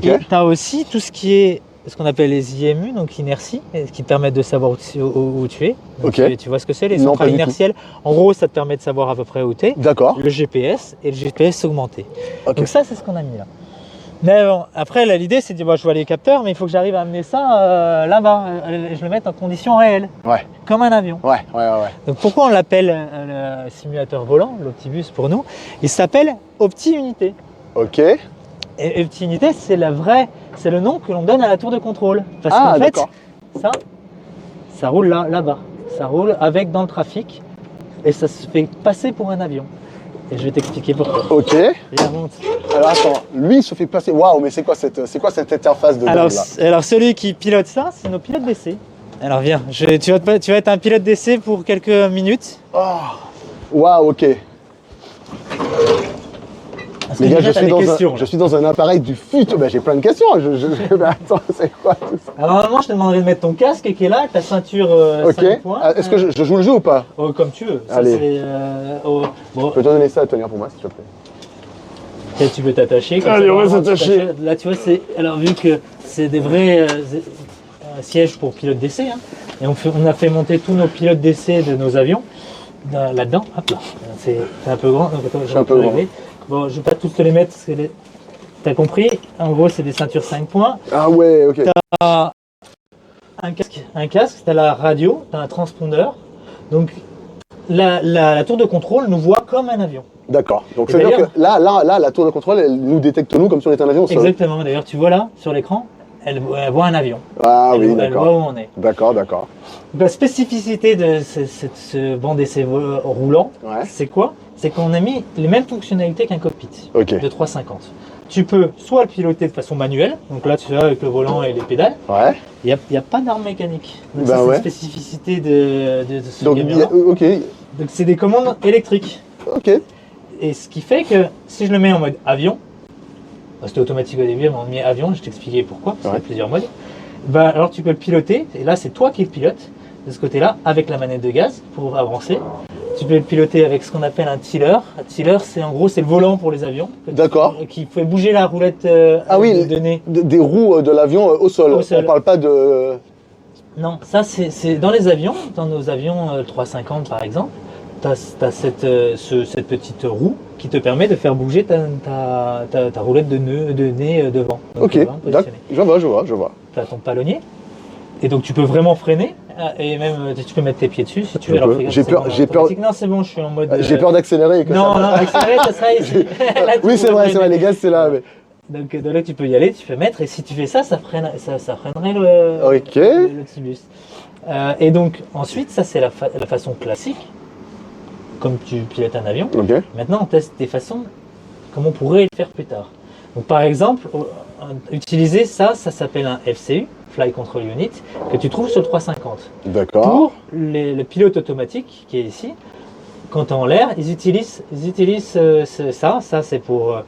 Et tu as aussi tout ce qui est ce qu'on appelle les IMU, donc inertie, qui te permettent de savoir où tu es. Donc tu vois ce que c'est, les centrales inertielles. En gros, ça te permet de savoir à peu près où tu es. D'accord. Le GPS et le GPS augmenté. Donc ça, c'est ce qu'on a mis là. Mais bon, après, l'idée, c'est de dire, je vois les capteurs, mais il faut que j'arrive à amener ça là-bas. Je le mette en conditions réelles. Ouais. Comme un avion. Ouais. Donc pourquoi on l'appelle le simulateur volant, l'Optibus pour nous? Il s'appelle OptiUnité. Ok. Et OptiUnité, c'est le nom que l'on donne à la tour de contrôle. Parce qu'en fait, ça roule là-bas. Ça roule dans le trafic et ça se fait passer pour un avion. Et je vais t'expliquer pourquoi. Ok. Alors attends, lui il se fait passer. Waouh, mais c'est quoi cette interface de alors celui qui pilote ça, c'est nos pilotes d'essai. Alors viens, tu vas être un pilote d'essai pour quelques minutes. Waouh, ok. Les gars, je suis dans un appareil du futur. J'ai plein de questions. Mais attends, c'est quoi tout ça? Alors normalement, je te demanderais de mettre ton casque qui est là, ta ceinture 5 points. Est-ce que je joue le jeu ou pas? Comme tu veux. Allez. Je peux te donner ça à tenir pour moi, s'il te plaît. Et tu peux t'attacher. Allez, on va s'attacher. Là, tu vois, alors vu que c'est des vrais sièges pour pilotes d'essai, hein, et on a fait monter tous nos pilotes d'essai de nos avions là-dedans. Hop là. C'est un peu grand. Donc, attends, je vais un peu grand. Bon, je ne vais pas tous te les mettre parce que tu as compris. En gros, c'est des ceintures 5 points. Ah ouais, ok. Tu as un casque, tu as la radio, tu as un transpondeur. Donc, la tour de contrôle nous voit comme un avion. D'accord. Donc, ça veut dire que là, la tour de contrôle, elle nous détecte nous comme si on était un avion. Exactement. D'ailleurs, tu vois là, sur l'écran, elle voit un avion. Ah oui, d'accord. Elle voit où on est. D'accord. Donc, la spécificité de ce banc d'essai roulant, c'est quoi? C'est qu'on a mis les mêmes fonctionnalités qu'un cockpit de 350. Tu peux soit le piloter de façon manuelle, donc là tu vois avec le volant et les pédales. Il n'y a pas d'arme mécanique. Donc c'est une spécificité de ce camion-là. Donc c'est des commandes électriques. Et ce qui fait que si je le mets en mode avion, c'était automatique au début, mais on a mis avion, je t'expliquais pourquoi, parce qu'il y a plusieurs modes. Alors tu peux le piloter, et là c'est toi qui le pilotes, de ce côté-là, avec la manette de gaz pour avancer. Tu peux le piloter avec ce qu'on appelle un tiller. Un tiller, c'est en gros, c'est le volant pour les avions. D'accord. Qui fait bouger la roulette de nez. Des roues de l'avion au sol. On ne parle pas de... Non, ça c'est dans les avions, dans nos avions 350 par exemple, tu as cette petite roue qui te permet de faire bouger ta roulette de nez devant. Donc, je vois. Tu as ton palonnier. Et donc tu peux vraiment freiner et même tu peux mettre tes pieds dessus si tu veux. J'ai peur. Non, c'est bon, je suis en mode. J'ai peur d'accélérer. Non, accélérer, ça sera ici. Oui, c'est vrai, les gaz, c'est là. Mais... Donc là, tu peux y aller, tu peux mettre, et si tu fais ça, ça freinerait le Tibus. Et donc ensuite, ça c'est la façon classique, comme tu pilotes un avion. Maintenant, on teste des façons comme on pourrait le faire plus tard. Donc par exemple, utiliser ça s'appelle un FCU, Flight Control Unit, que tu trouves sur le 350. D'accord. Pour le pilote automatique qui est ici, quand tu es en l'air, ils utilisent ça. Ça, c'est pour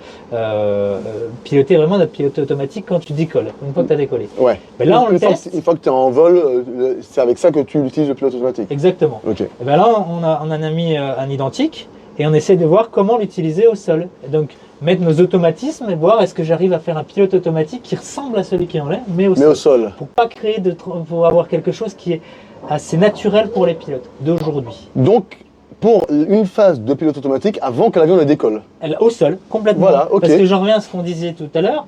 piloter vraiment notre pilote automatique quand tu décolles, une fois que tu as décollé. Ouais. Ben là, on le teste. Une fois que tu es en vol, c'est avec ça que tu utilises le pilote automatique. Exactement. Ok. Et ben là, on en a mis un identique et on essaie de voir comment l'utiliser au sol. Et donc, mettre nos automatismes et voir est-ce que j'arrive à faire un pilote automatique qui ressemble à celui qui est en l'air, mais au sol. Pour pas créer pour avoir quelque chose qui est assez naturel pour les pilotes d'aujourd'hui. Donc, pour une phase de pilote automatique avant que l'avion ne décolle. Au sol, complètement. Voilà, ok. Parce que j'en reviens à ce qu'on disait tout à l'heure.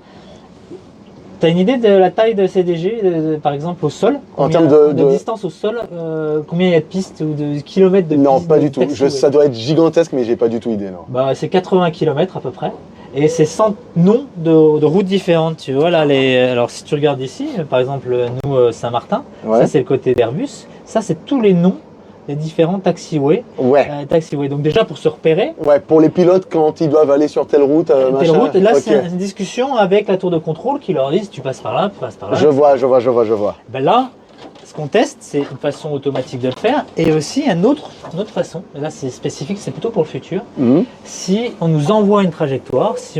Tu as une idée de la taille de CDG, par exemple, au sol? En termes de distance au sol, combien il y a de pistes ou de kilomètres de pistes? Non, pas du tout. Ça doit être gigantesque, mais j'ai pas du tout idée. Non. Bah, c'est 80 km à peu près. Et c'est 100 noms de routes différentes. Tu vois là, alors si tu regardes ici, par exemple, nous, Saint-Martin, ça c'est le côté d'Airbus. Ça, c'est tous les noms des différents taxiways. Donc déjà pour se repérer. Ouais, pour les pilotes quand ils doivent aller sur telle route. Là, c'est une discussion avec la tour de contrôle qui leur dit tu passes par là, tu passes par là. Je vois. Ben là, ce qu'on teste, c'est une façon automatique de le faire et aussi une autre façon. Et là, c'est spécifique, c'est plutôt pour le futur. Si on nous envoie une trajectoire, si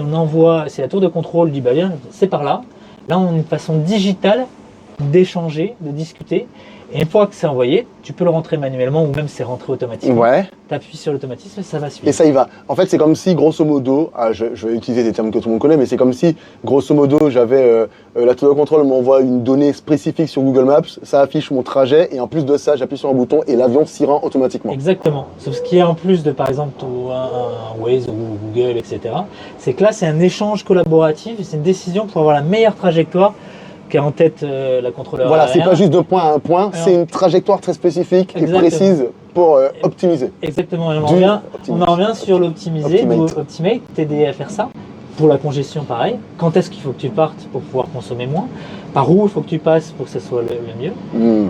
la tour de contrôle dit bah bien, c'est par là. Là, on a une façon digitale d'échanger, de discuter. Et une fois que c'est envoyé, tu peux le rentrer manuellement ou même c'est rentré automatiquement. Ouais. Tu appuies sur l'automatisme et ça va suivre. Et ça y va. En fait, c'est comme si, grosso modo, je vais utiliser des termes que tout le monde connaît, mais c'est comme si, grosso modo, j'avais la tour de contrôle m'envoie une donnée spécifique sur Google Maps, ça affiche mon trajet et en plus de ça, j'appuie sur un bouton et l'avion s'y rend automatiquement. Exactement. Sauf ce qui est en plus de, par exemple, un Waze ou Google, etc., c'est que là, c'est un échange collaboratif, c'est une décision pour avoir la meilleure trajectoire qui est en tête la contrôleur. Voilà, c'est pas juste de point à un point, c'est une trajectoire très spécifique et précise pour optimiser. Exactement, et on en revient sur l'optimiser, Optimate, t'aider à faire ça. Pour la congestion, pareil. Quand est-ce qu'il faut que tu partes pour pouvoir consommer moins? Par où il faut que tu passes pour que ce soit le mieux?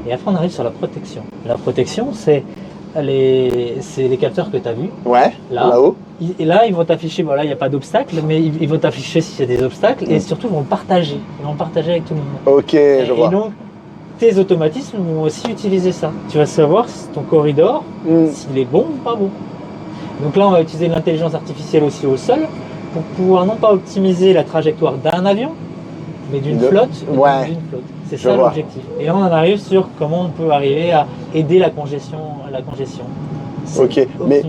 Et après, on arrive sur la protection. La protection, c'est les capteurs que tu as vus. Ouais, là-haut. Et là, ils vont t'afficher, voilà, il n'y a pas d'obstacle, mais ils vont t'afficher s'il y a des obstacles et surtout, ils vont le partager. Ils vont le partager avec tout le monde. Ok, je vois. Et donc, tes automatismes vont aussi utiliser ça. Tu vas savoir si ton corridor, s'il est bon ou pas bon. Donc là, on va utiliser l'intelligence artificielle aussi au sol pour pouvoir non pas optimiser la trajectoire d'un avion, mais d'une flotte. C'est ça l'objectif. Et là, on en arrive sur comment on peut arriver à aider la congestion. Ok, mais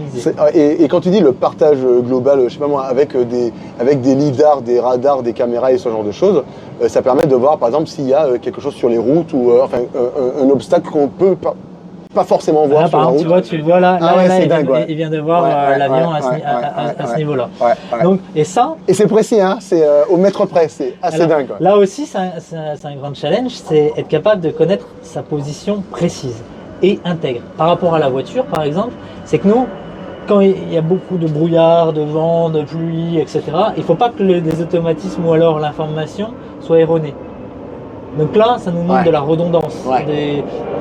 et quand tu dis le partage global, je sais pas moi, avec des lidars, des radars, des caméras et ce genre de choses, ça permet de voir par exemple s'il y a quelque chose sur les routes ou un obstacle qu'on peut pas forcément voir sur la route. Tu vois là, il vient de voir l'avion à ce niveau-là. Donc, et c'est précis, hein, c'est au mètre près, c'est assez dingue. Quoi. Là aussi, c'est un grand challenge, c'est être capable de connaître sa position précise et intègre. Par rapport à la voiture, par exemple, c'est que nous, quand il y a beaucoup de brouillard, de vent, de pluie, etc., il ne faut pas que les automatismes ou alors l'information soit erronée. Donc là, ça nous demande de la redondance.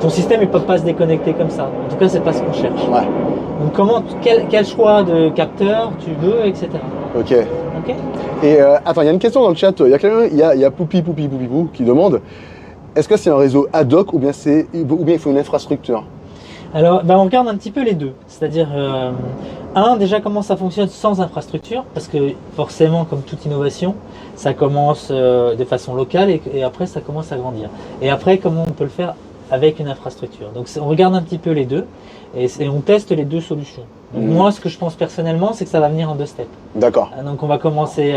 Ton système ne peut pas se déconnecter comme ça. En tout cas, c'est pas ce qu'on cherche. Donc quel choix de capteur tu veux, etc. Ok. Et attends, il y a une question dans le chat. Il y a Poupi qui demande est-ce que c'est un réseau ad hoc ou bien il faut une infrastructure? Alors, on regarde un petit peu les deux. C'est-à-dire, déjà comment ça fonctionne sans infrastructure, parce que forcément, comme toute innovation, ça commence de façon locale et après, ça commence à grandir. Et après, comment on peut le faire avec une infrastructure? Donc, on regarde un petit peu les deux et on teste les deux solutions. Donc, moi, ce que je pense personnellement, c'est que ça va venir en 2 steps. D'accord. Donc, on va commencer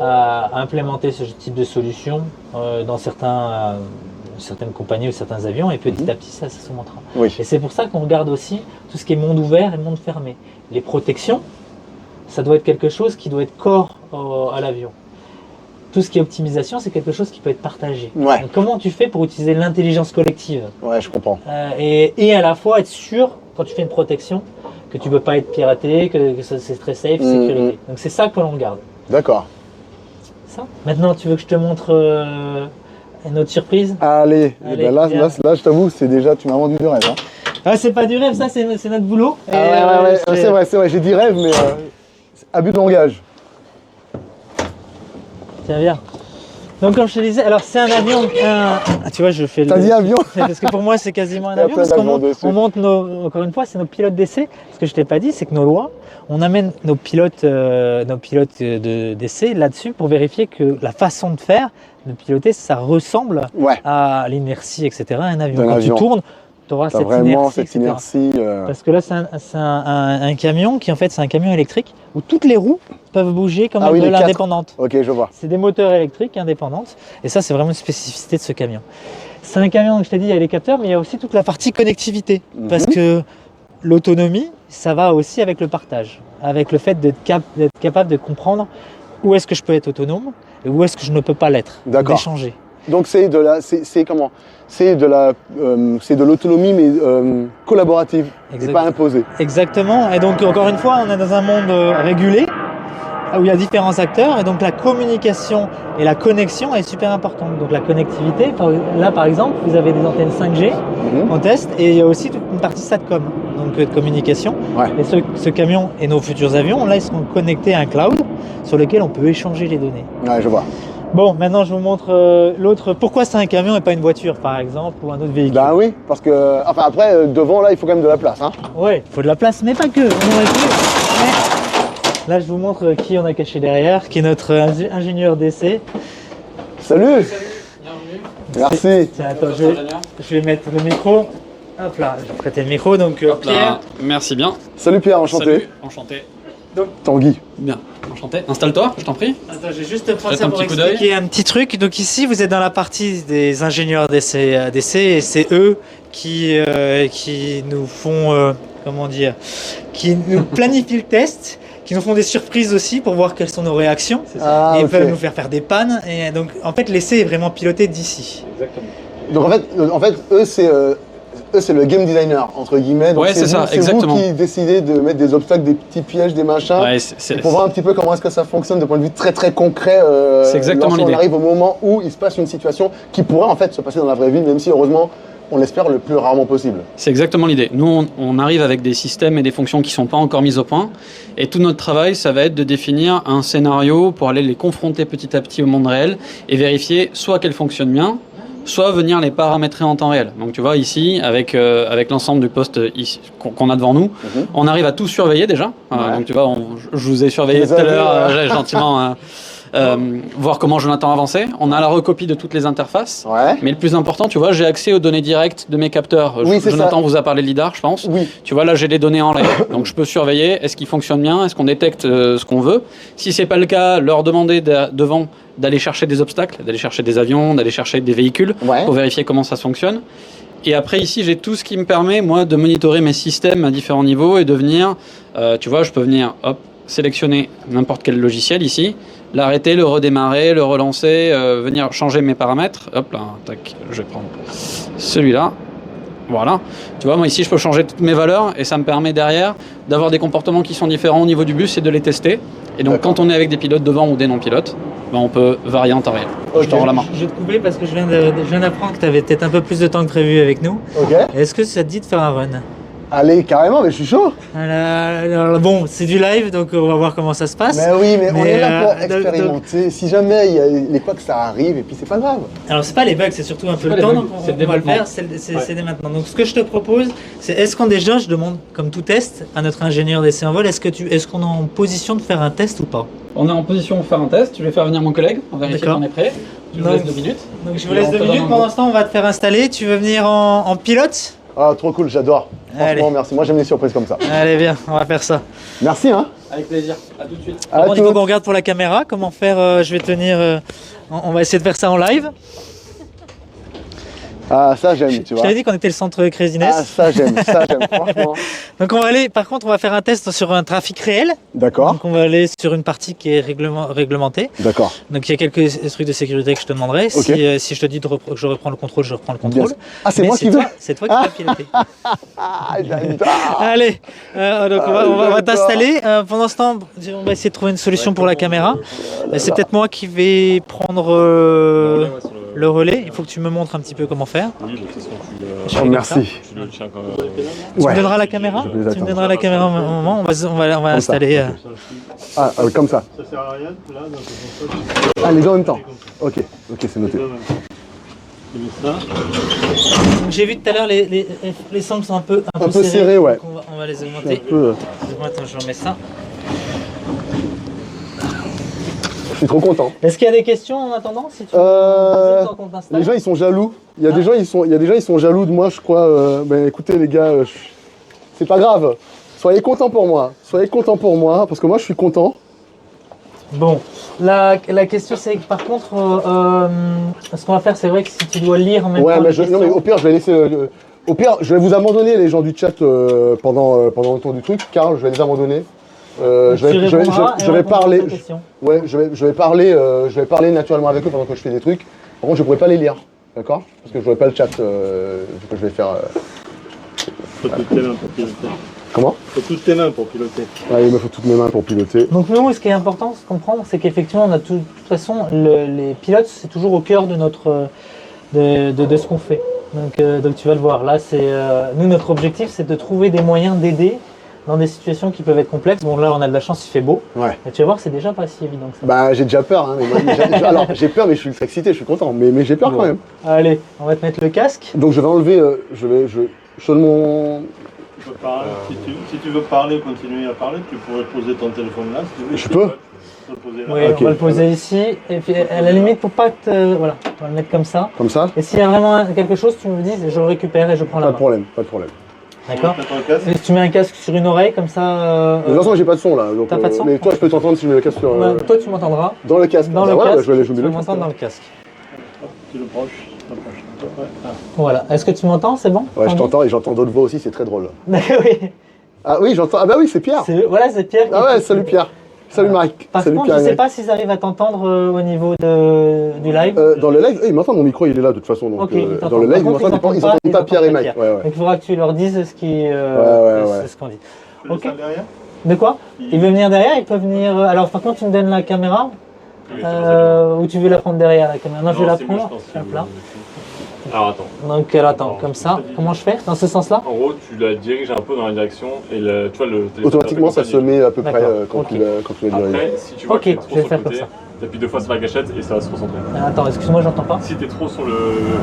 à implémenter ce type de solution dans certaines compagnies ou certains avions et petit à petit ça se montrera. Et c'est pour ça qu'on regarde aussi tout ce qui est monde ouvert et monde fermé. Les protections, ça doit être quelque chose qui doit être corps à l'avion. Tout ce qui est optimisation, c'est quelque chose qui peut être partagé. Donc, comment tu fais pour utiliser l'intelligence collective? Ouais, je comprends. Et à la fois être sûr, quand tu fais une protection, que tu ne peux pas être piraté, que c'est très safe, sécurité. Donc c'est ça que l'on garde. D'accord. Maintenant, tu veux que je te montre une autre surprise? Allez là, je t'avoue, c'est déjà, tu m'as vendu du rêve. Hein. Ah, c'est pas du rêve, ça, c'est notre boulot. C'est vrai, j'ai dit rêve, mais abus de langage. Tiens, viens. Donc comme je te disais, alors c'est un avion, tu vois, je fais. T'as dit avion. Parce que pour moi c'est quasiment un avion. Parce qu'on monte encore une fois, c'est nos pilotes d'essai. Ce que je t'ai pas dit, c'est que nos lois, on amène nos pilotes d'essai là-dessus pour vérifier que la façon de faire, de piloter, ça ressemble à l'inertie, etc. Un avion. Quand tu tournes, tu auras cette inertie. Parce que là, c'est un camion qui, en fait, c'est un camion électrique où toutes les roues peuvent bouger comme de l'indépendante. Ok, je vois. C'est des moteurs électriques indépendantes. Et ça, c'est vraiment une spécificité de ce camion. C'est un camion, donc je t'ai dit, il y a les capteurs, mais il y a aussi toute la partie connectivité. Parce que l'autonomie, ça va aussi avec le partage. Avec le fait d'être capable de comprendre où est-ce que je peux être autonome et où est-ce que je ne peux pas l'être. D'échanger. Donc c'est de l'autonomie mais collaborative et pas imposée. Exactement. Et donc encore une fois, on est dans un monde régulé où il y a différents acteurs et donc la communication et la connexion est super importante. Donc la connectivité, là par exemple, vous avez des antennes 5G en test et il y a aussi toute une partie SATCOM, donc de communication. Et ce camion et nos futurs avions, là ils seront connectés à un cloud sur lequel on peut échanger les données. Ouais, je vois. Bon, maintenant je vous montre l'autre. Pourquoi c'est un camion et pas une voiture, par exemple, ou un autre véhicule? Ben oui, parce que, enfin après, devant là, il faut quand même de la place. Hein. Ouais, il faut de la place, mais pas que. Là, je vous montre qui on a caché derrière, qui est notre ingénieur d'essai. Salut. Bienvenue. Merci. Tiens, attends, je vais mettre le micro. Hop là, je vais prêter le micro. Donc, Pierre. Merci bien. Salut Pierre, enchanté. Salut, enchanté. Donc, Tanguy. Bien, enchanté. Installe-toi, je t'en prie. Attends, je vais juste prendre ça pour expliquer un petit truc. Donc ici, vous êtes dans la partie des ingénieurs d'essai et c'est eux qui nous font, qui nous planifient le test, qui nous font des surprises aussi pour voir quelles sont nos réactions. Et ils peuvent nous faire des pannes. Et donc, en fait, l'essai est vraiment piloté d'ici. Exactement. Donc en fait eux, c'est le game designer, entre guillemets. Donc c'est ça, exactement. C'est vous qui décidez de mettre des obstacles, des petits pièges, des machins, pour voir un petit peu comment est-ce que ça fonctionne de point de vue très très concret. C'est exactement l'idée. On arrive au moment où il se passe une situation qui pourrait en fait se passer dans la vraie vie, même si heureusement, on l'espère le plus rarement possible. C'est exactement l'idée. Nous, on arrive avec des systèmes et des fonctions qui ne sont pas encore mises au point. Et tout notre travail, ça va être de définir un scénario pour aller les confronter petit à petit au monde réel et vérifier soit qu'elles fonctionnent bien, soit venir les paramétrer en temps réel. Donc tu vois ici, avec l'ensemble du poste qu'on a devant nous, on arrive à tout surveiller déjà. Donc tu vois, je vous ai surveillé tout à l'heure gentiment. Voir comment Jonathan avançait. On a la recopie de toutes les interfaces. Mais le plus important, tu vois, j'ai accès aux données directes de mes capteurs. Jonathan vous a parlé de LIDAR, je pense. Tu vois, là, j'ai les données en live. Donc, je peux surveiller. Est-ce qu'ils fonctionnent bien? Est-ce qu'on détecte ce qu'on veut? Si c'est pas le cas, leur demander devant d'aller chercher des obstacles, d'aller chercher des avions, d'aller chercher des véhicules pour vérifier comment ça fonctionne. Et après, ici, j'ai tout ce qui me permet, moi, de monitorer mes systèmes à différents niveaux et de venir, tu vois, je peux venir, hop, sélectionner n'importe quel logiciel ici, l'arrêter, le redémarrer, le relancer, venir changer mes paramètres. Hop là, tac, je vais prendre celui-là. Voilà. Tu vois, moi ici, je peux changer toutes mes valeurs et ça me permet derrière d'avoir des comportements qui sont différents au niveau du bus et de les tester. Et donc, quand on est avec des pilotes devant ou des non-pilotes, ben, on peut varier en temps réel. Je te rends la main. Je vais te couper parce que je viens d'apprendre que tu avais peut-être un peu plus de temps que prévu avec nous. Est-ce que ça te dit de faire un run? Allez, carrément, mais je suis chaud. Alors, bon, c'est du live, donc on va voir comment ça se passe. Mais oui, mais on est là pour expérimenter. Si jamais il y a les bugs, ça arrive, et puis c'est pas grave. Alors, c'est pas les bugs, c'est surtout un peu le temps, donc on va le faire, c'est dès maintenant. Donc, ce que je te propose, c'est est-ce qu'on déjà, je demande, comme tout test, à notre ingénieur d'essai en vol, est-ce qu'on est en position de faire un test ou pas? On est en position de faire un test. Je vais faire venir mon collègue, on va vérifier qu'on est prêt. Je vous laisse 2 minutes. Donc, je vous laisse 2 minutes. Pendant ce temps, on va te faire installer. Tu veux venir en pilote? Ah, trop cool, j'adore. Franchement, merci. Moi, j'aime les surprises comme ça. Allez, bien, on va faire ça. Merci, hein. Avec plaisir. À tout de suite. Par contre, il faut qu'on regarde pour la caméra. Comment faire? Je vais tenir. On va essayer de faire ça en live. Ah, ça j'aime, tu vois. Je t'avais dit qu'on était le centre Craziness. Ah, ça j'aime, franchement. Donc on va aller, par contre, on va faire un test sur un trafic réel. D'accord. Donc on va aller sur une partie qui est réglementée. D'accord. Donc il y a quelques trucs de sécurité que je te demanderai. Okay. Si je te dis que je reprends le contrôle, je reprends le contrôle. Ah, c'est moi qui veux. C'est toi qui vas piloter. J'adore. Allez, donc on va t'installer. Pendant ce temps, on va essayer de trouver une solution pour la caméra. C'est peut-être moi qui vais prendre... le relais, il faut que tu me montres un petit peu comment faire. Oui, de toute façon, merci. tu le tiens quand même. Tu me donneras la caméra. Tu me donneras la caméra un moment. On va installer. Ah, comme ça. Ça sert à rien, là, dans ce sens-là. Ah, les deux en même temps. Ok, c'est noté. J'ai vu tout à l'heure les sangles sont un peu serrées, ouais. Donc on va les augmenter. Attends, je remets ça. Je suis trop content. Est-ce qu'il y a des questions en attendant si tu les gens ils sont jaloux. Il y a des gens ils sont jaloux de moi, je crois. Écoutez les gars, c'est pas grave. Soyez contents pour moi. Parce que moi je suis content. Bon, la question c'est que par contre, ce qu'on va faire, c'est vrai que si tu dois lire en même temps. Non mais au pire je vais laisser. Au pire, je vais vous abandonner les gens du chat pendant le tour du truc. Carl, je vais les abandonner. Je vais parler. Ouais, je vais parler naturellement avec eux pendant que je fais des trucs. Par contre, je pourrais pas les lire, d'accord? Parce que je n'aurai pas le chat que je vais faire. Faut toutes tes mains pour piloter. Comment? Faut toutes tes mains pour piloter. Ouais, il me faut toutes mes mains pour piloter. Donc nous, ce qui est important de comprendre, c'est qu'effectivement, on a de toute façon, les pilotes, c'est toujours au cœur de notre de ce qu'on fait. Donc tu vas le voir. Là, c'est nous, notre objectif, c'est de trouver des moyens d'aider dans des situations qui peuvent être complexes. Bon, là, on a de la chance, il fait beau. Ouais. Et tu vas voir, c'est déjà pas si évident que ça. Bah, j'ai déjà peur. Hein, alors, j'ai peur, mais je suis excité, je suis content. Mais j'ai peur quand même. Allez, on va te mettre le casque. Donc, je vais enlever. Je donne mon. Tu peux parler. Si tu veux parler, continuer à parler, tu pourrais poser ton téléphone là. Si tu veux, je peux. Oui, okay. On va le poser ici. Et puis, à la limite, pour pas que. Voilà, on va le mettre comme ça. Comme ça. Et s'il y a vraiment quelque chose, tu me dis, je le récupère et je prends la main. Pas de problème. D'accord. Tu mets un casque sur une oreille comme ça. De toute façon, j'ai pas de son là. T'as pas de son. Mais toi, je peux t'entendre si je mets le casque sur. Toi, tu m'entendras. Dans le casque. Dans le casque. Je tu m'entends dans le casque. Tu le branches. Voilà. Est-ce que tu m'entends? C'est bon? Ouais, je t'entends et j'entends d'autres voix aussi. C'est très drôle. D'accord, oui. Ah oui, j'entends. Ah bah oui, c'est Pierre. Voilà, c'est Pierre. Ah ouais, salut Pierre. Salut Mike. Par contre, je sais pas s'ils arrivent à t'entendre au niveau du live. Dans le live, ils m'entendent, mon micro il est là de toute façon. Donc, dans le live, ils n'entendent pas Pierre et Mike. Donc il faudra que tu leur dises ce qu'on dit. Ok. De quoi? Il veut venir derrière, il peut venir. Alors par contre, tu me donnes la caméra. Ou tu veux la prendre derrière la caméra? Non, je vais la prendre. Là. Alors attends. Donc attends, comme ça. Comment je fais? Dans ce sens-là? En gros, tu la diriges un peu dans la direction et tu vois le téléphone. Automatiquement, ça se met à peu près quand tu la diriges. Après, si tu vois que tu es trop sur le côté, t'appuies 2 fois sur la gâchette et ça va se recentrer. Attends, excuse-moi, j'entends pas. Si t'es trop sur le.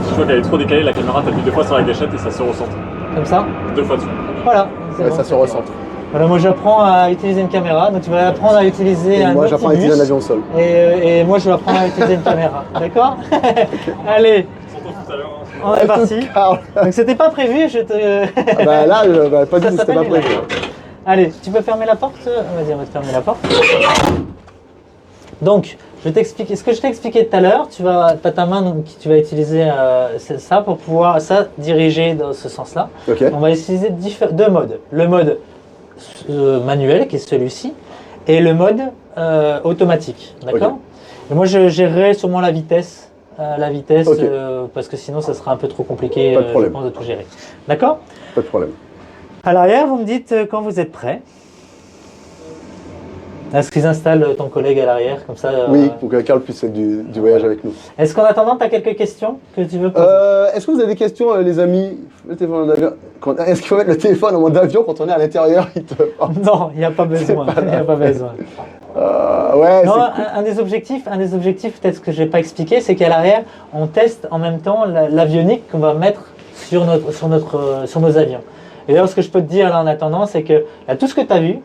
Si tu vois qu'elle est trop décalée, la caméra, t'appuies 2 fois sur la gâchette et ça se recentre. Comme ça? 2 fois dessus. Voilà. Ça se recentre. Voilà, moi j'apprends à utiliser une caméra, donc tu vas apprendre à utiliser un moi j'apprends à utiliser un avion au sol. Et moi je vais apprendre à utiliser une caméra, d'accord? Allez, on est parti. Donc c'était pas prévu, je te... bah là, pas du tout, c'était pas prévu. Allez, tu peux fermer la porte? Vas-y, on va te fermer la porte. Donc, je vais t'expliquer, ce que je t'ai expliqué tout à l'heure, tu as ta main, donc tu vas utiliser ça pour pouvoir diriger dans ce sens-là. Okay. On va utiliser deux modes. Le mode manuel, qui est celui-ci, et le mode automatique, d'accord? Okay. Et moi, je gérerai sûrement la vitesse, okay. Parce que sinon, ça sera un peu trop compliqué, je pense, de tout gérer. D'accord? Pas de problème. À l'arrière, vous me dites quand vous êtes prêts. Est-ce qu'ils installent ton collègue à l'arrière, comme ça? Oui, pour que Carl puisse être du voyage avec nous. Est-ce qu'en attendant, tu as quelques questions que tu veux poser? Est-ce que vous avez des questions, les amis? Le téléphone en avion. Est-ce qu'il faut mettre le téléphone en mode avion quand on est à l'intérieur? Non, il n'y a pas besoin. Il n'y a pas besoin. Ouais, non, un des objectifs, peut-être que je n'ai pas expliqué, c'est qu'à l'arrière, on teste en même temps l'avionique qu'on va mettre sur nos avions. Et d'ailleurs, ce que je peux te dire là en attendant, c'est que là, tout ce que tu as vu,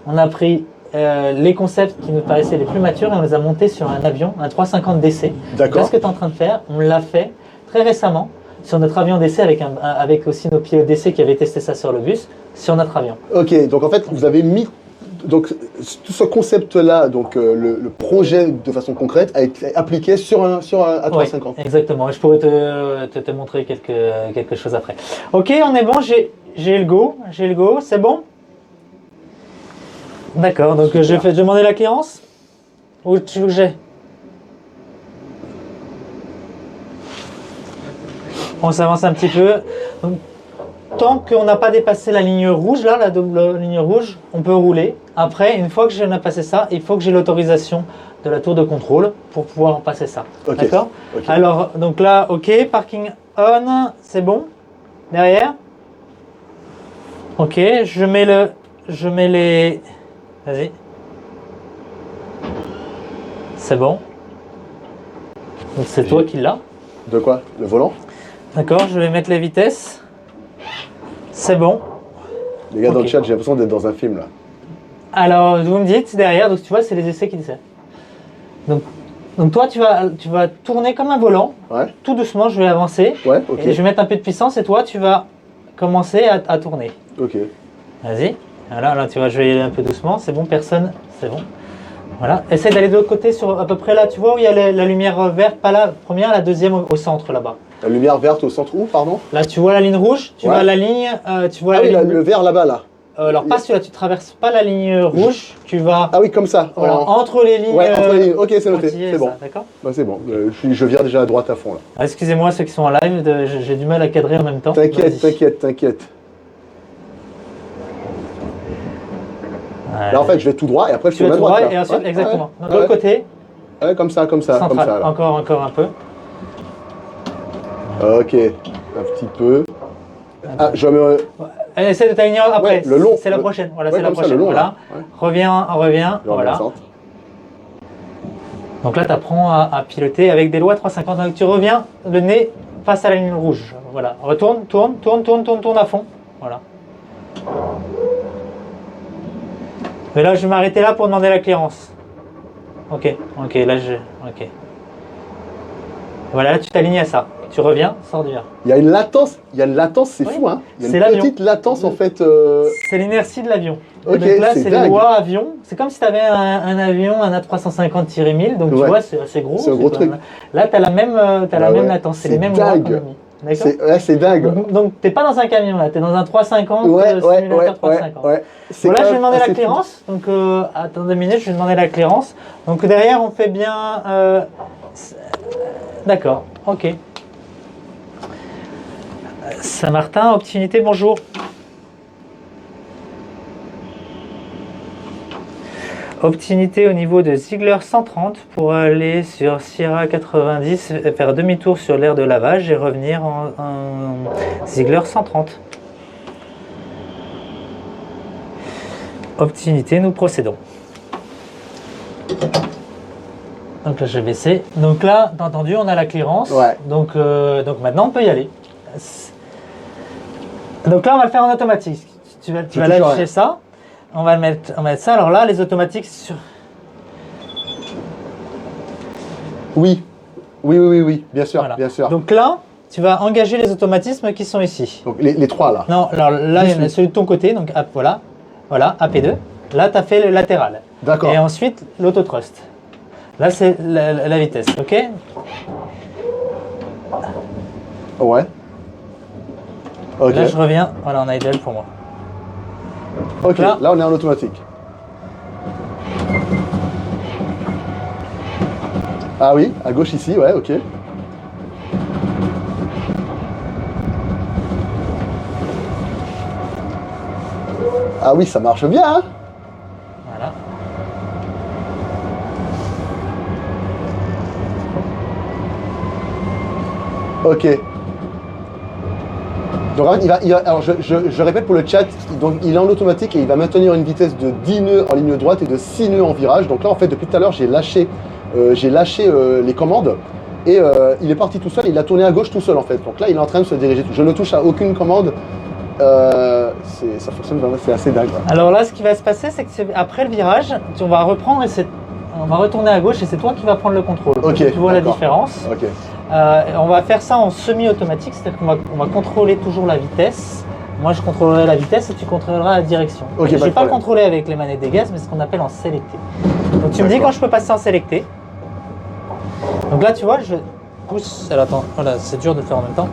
on a pris les concepts qui nous paraissaient les plus matures et on les a montés sur un avion, un 350 DC. D'accord. Ce que tu es en train de faire, on l'a fait très récemment sur notre avion d'essai avec aussi nos pilotes d'essai qui avaient testé ça sur le bus, sur notre avion. Ok, donc en fait, vous avez mis donc, tout ce concept-là, donc le projet de façon concrète a été appliqué sur un A350. Oui, exactement, et je pourrais te montrer quelque chose après. Ok, on est bon, j'ai le go, c'est bon? D'accord, donc je vais demander la clémence. Où tu veux que j'ai? On s'avance un petit peu. Donc, tant qu'on n'a pas dépassé la ligne rouge, là, la double ligne rouge, on peut rouler. Après, une fois que j'ai passé ça, il faut que j'ai l'autorisation de la tour de contrôle pour pouvoir passer ça. Ok. D'accord. Ok. Alors, donc là, ok, parking on, c'est bon. Derrière. Ok, je mets les... Vas-y. C'est bon. Donc c'est toi qui l'as. De quoi? Le volant? D'accord, je vais mettre les vitesses. C'est bon. Les gars, dans Ok. le chat, j'ai l'impression d'être dans un film là. Alors, vous me dites derrière, donc tu vois, c'est les essais qui disent. Donc toi, tu vas tourner comme un volant. Ouais. Tout doucement, je vais avancer. Ouais, ok. Et je vais mettre un peu de puissance et toi, tu vas commencer à tourner. Ok. Vas-y. Voilà, là, tu vois, je vais y aller un peu doucement. C'est bon, personne. C'est bon. Voilà. Essaye d'aller de l'autre côté, sur à peu près là. Tu vois où il y a la lumière verte, pas la première, la deuxième au centre là-bas. La lumière verte au centre où, pardon? Là, tu vois la ligne rouge, tu Ouais. vois la ligne, tu vois Ah la oui, ligne le vert là-bas là. alors pas celui-là, tu traverses pas la ligne rouge, tu vas Ah oui, comme ça. voilà, entre les lignes. Ouais, entre les lignes. Ok, c'est noté. pointillées, C'est bon. ça, d'accord. Bah, c'est bon. Je vire déjà à droite à fond là. Ah, excusez-moi ceux qui sont en live, j'ai du mal à cadrer en même temps. T'inquiète, Vas-y. t'inquiète. Ouais. Là, en fait, je vais tout droit et après je Tu vas tourne à tout droite. droit là. et ensuite, Ouais, exactement. ouais, De l'autre ouais. côté, Ouais, comme ça, comme central. ça. Là. Encore un peu. Ok, un petit peu. Ah, je me. Allez, essaie de t'aligner après. Ouais, le long. C'est la prochaine. Voilà, Ouais, c'est la comme ça, prochaine. le long, Voilà. là. Ouais. Reviens. Je remets Voilà. le centre. Donc là, tu apprends à piloter avec des lois 350. Donc tu reviens le nez face à la ligne rouge. Voilà. Retourne, tourne à fond. Voilà. Mais là, je vais m'arrêter là pour demander la clearance. Ok, là, ok. Voilà, là, tu t'alignes à ça. Tu reviens, sors du verre. Il y a une latence, c'est Oui. fou, hein. Il y a C'est une l'avion. petite latence en fait. C'est l'inertie de l'avion. Ok, Donc là, c'est c'est les dingue. lois avion. C'est comme si tu avais un avion, un A350-1000. Donc tu Ouais. vois, c'est assez gros. C'est un gros quand truc. même- Là, tu as la même, Ouais. latence. C'est C'est les mêmes lois dingue. qu'on a mis. D'accord. C'est dingue. Donc t'es pas dans un camion là, tu es dans un 350, simulateur 350. ouais. Bon, là, je vais demander la assez fou. clearance. Donc, attends 2 minutes, je vais demander la clearance. Donc, derrière, on fait bien. D'accord, ok. Saint-Martin, Optinité, bonjour. Optinité au niveau de Ziegler 130 pour aller sur Sierra 90, faire demi-tour sur l'aire de lavage et revenir en Ziegler 130. Optinité, nous procédons. Donc là, je vais baisser. Donc là, t'as entendu, on a la clearance. Ouais. Donc maintenant, on peut y aller. Donc là, on va le faire en automatique. Tu vas lâcher ça. On va mettre ça. Alors là, les automatiques sur... Oui, bien sûr, Voilà. bien sûr. Donc là, tu vas engager les automatismes qui sont ici. Donc les trois là. Non, alors là, il y en a celui de ton côté. Donc voilà, AP2. Là, tu as fait le latéral. D'accord. Et ensuite, l'autotrust. Là, c'est la vitesse, ok? Ouais. Ok. Là, je reviens. Voilà, on a idéal pour moi. Ok, là on est en automatique. Ah oui, à gauche ici, ouais, ok. Ah oui, ça marche bien, hein? Voilà. Ok. Donc en fait, alors je répète pour le chat, donc il est en automatique et il va maintenir une vitesse de 10 nœuds en ligne droite et de 6 nœuds en virage. Donc là en fait depuis tout à l'heure j'ai lâché les commandes et il est parti tout seul, il a tourné à gauche tout seul en fait. Donc là il est en train de se diriger, je ne touche à aucune commande. Ça fonctionne vraiment, c'est assez dingue. Quoi. Alors là, ce qui va se passer, c'est que après le virage, on va reprendre et on va retourner à gauche et c'est toi qui vas prendre le contrôle. Ok, tu vois la différence. Ok. On va faire ça en semi-automatique, c'est-à-dire qu'on va contrôler toujours la vitesse. Moi, je contrôlerai la vitesse et tu contrôleras la direction. Ok, je ne vais pas le problème. contrôler avec les manettes des gaz, mais ce qu'on appelle en sélecté. Donc tu me dis quand je peux passer en sélecté. Donc là, tu vois, je pousse. Alors attends, voilà, c'est dur de le faire en même temps.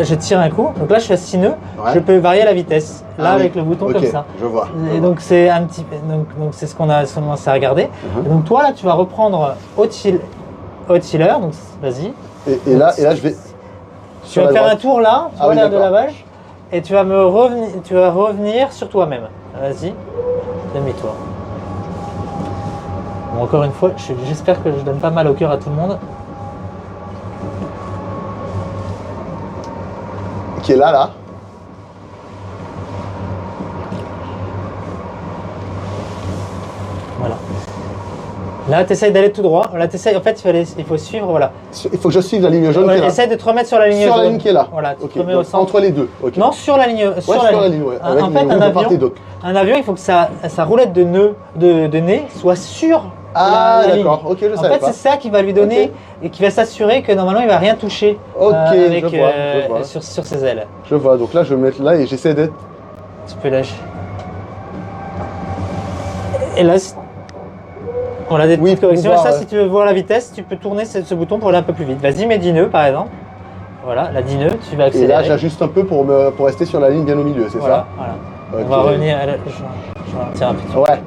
Je tire un coup. Donc là, je suis à 6 nœuds. Ouais. Je peux varier la vitesse. Là, Ah oui. avec le bouton Ok, comme ça. je vois. Et donc c'est un petit, donc c'est ce qu'on a commencé à regarder. Et donc toi là, tu vas reprendre hot healer. Donc vas-y. Et là, je vais. Tu vas faire un tour là, tu vois oui, l'air de d'accord. lavage, et tu vas revenir sur toi-même. Vas-y, demi-tour. Bon, encore une fois, j'espère que je donne pas mal au cœur à tout le monde. Qui est là. Voilà. Là, tu essayes d'aller tout droit. Là, en fait, il faut suivre, voilà. Il faut que je suive la ligne jaune qui est là. Essaye de te remettre sur la ligne jaune. Sur la ligne qui est là. Voilà, tu te okay. remets au centre. Entre les deux. Okay. Non, sur la ligne. Sur la ligne, ouais. En fait, un avion, il faut que sa roulette de nez soit sur la ligne. D'accord, ok, je savais pas. En fait, c'est ça qui va lui donner et qui va s'assurer que normalement, il va rien toucher je vois. sur ses ailes. Je vois, donc là, je vais me mettre là et j'essaie d'être... Tu peux lâcher. Et là, on a des petites corrections. Et ça, si tu veux voir la vitesse, tu peux tourner ce bouton pour aller un peu plus vite. Vas-y, mets 10 nœuds par exemple. Voilà, la 10 nœuds, tu vas accélérer. Et là, j'ajuste un peu pour rester sur la ligne bien au milieu, c'est ça? Voilà. Okay. On va revenir à je vais tirer un petit peu. Ouais.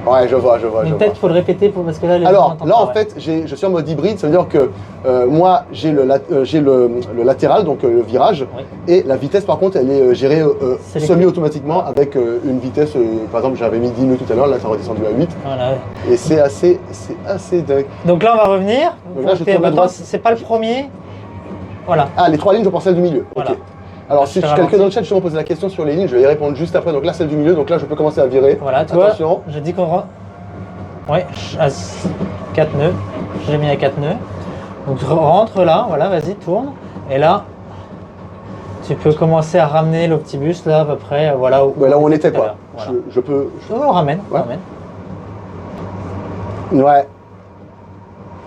Ouais, je vois. Peut-être qu'il faut le répéter parce que là, alors, là, en fait, je suis en mode hybride, ça veut dire que moi, j'ai le latéral, donc le virage, et la vitesse, par contre, elle est gérée semi-automatiquement avec une vitesse, par exemple, j'avais mis 10 nœuds tout à l'heure, là, ça a redescendu à 8. Voilà. Et c'est assez dingue. Donc là, on va revenir. Donc là, je tourne à droite. C'est pas le premier. Voilà. Ah, les 3 lignes, je prends celle du milieu. Voilà. Ok. Alors, si quelqu'un dans le chat justement pose la question sur les lignes, je vais y répondre juste après. Donc là, celle du milieu, donc là, je peux commencer à virer. Voilà, attention. Je dis qu'on rentre. Ouais, à 4 nœuds. Je l'ai mis à 4 nœuds. Donc rentre là, voilà, vas-y, tourne. Et là, tu peux commencer à ramener l'Optibus là à peu près, voilà. Là où on était quoi. Voilà. Je peux. On ramène.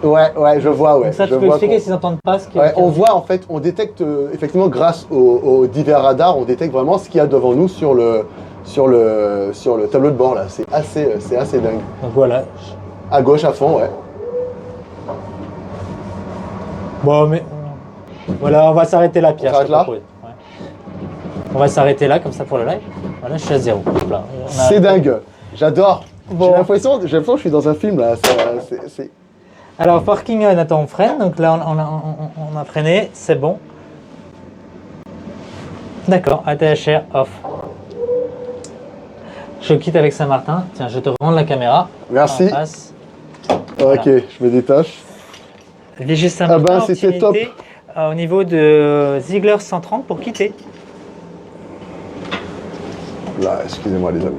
Ouais, je vois, ouais. Donc ça, tu peux expliquer s'ils n'entendent pas ce qu'il y a. On voit, en fait, on détecte, effectivement, grâce aux divers radars, on détecte vraiment ce qu'il y a devant nous sur le tableau de bord, là. C'est assez dingue. Donc voilà. À gauche, à fond, ouais. Bon, mais... Voilà, on va s'arrêter là, Pierre. On s'arrête là ? On va s'arrêter là, comme ça, pour le live. Voilà, je suis à 0. C'est dingue. J'adore. Bon. J'ai l'impression que je suis dans un film, là. C'est... Alors, parking on, attends, on freine. Donc là, on a freiné, c'est bon. D'accord, ATHR off. Je quitte avec Saint-Martin. Tiens, je te rends la caméra. Merci. Voilà. Ok, je me détache. Léger Saint-Martin, c'était top. Au niveau de Ziegler 130 pour quitter. Là, excusez-moi les amis.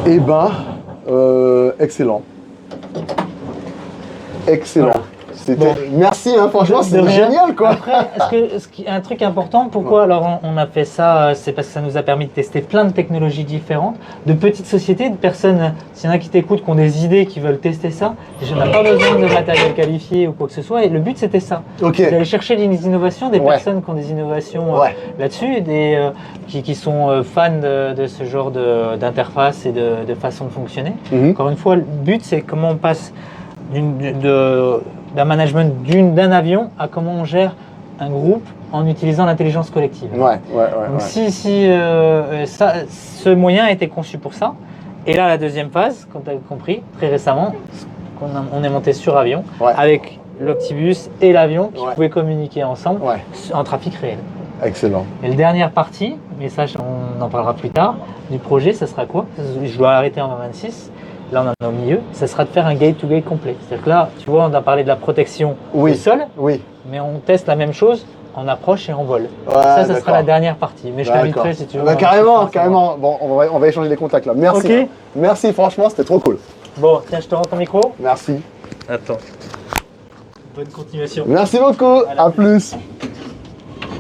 Eh ben, excellent. Excellent. Voilà. Bon. Merci, hein, franchement, c'est génial, quoi. Après, un truc important, pourquoi alors on a fait ça, c'est parce que ça nous a permis de tester plein de technologies différentes, de petites sociétés, de personnes, s'il y en a qui t'écoutent, qui ont des idées, qui veulent tester ça, on n'a pas besoin de matériel qualifié ou quoi que ce soit, et le but c'était ça. D'aller chercher des innovations, des personnes qui ont des innovations là-dessus, qui sont fans de ce genre d'interface et de façon de fonctionner. Encore une fois, le but c'est comment on passe d'un management d'un avion à comment on gère un groupe en utilisant l'intelligence collective. Donc si ce moyen a été conçu pour ça, et là la deuxième phase, comme tu as compris, très récemment, on est monté sur avion avec l'Optibus et l'avion qui pouvaient communiquer ensemble en trafic réel. Excellent. Et la dernière partie, mais ça on en parlera plus tard, du projet, ça sera quoi? Je dois arrêter en 26. Là, on en est au milieu, ça sera de faire un gate-to-gate complet. C'est-à-dire que là, tu vois, on a parlé de la protection du sol, mais on teste la même chose en approche et en vol. Ça sera la dernière partie. Mais je t'inviterai si tu veux. Carrément. Bon, on va échanger les contacts là. Merci. Okay. Merci, franchement, c'était trop cool. Bon, tiens, je te rends ton micro. Merci. Attends. Bonne continuation. Merci beaucoup. À plus.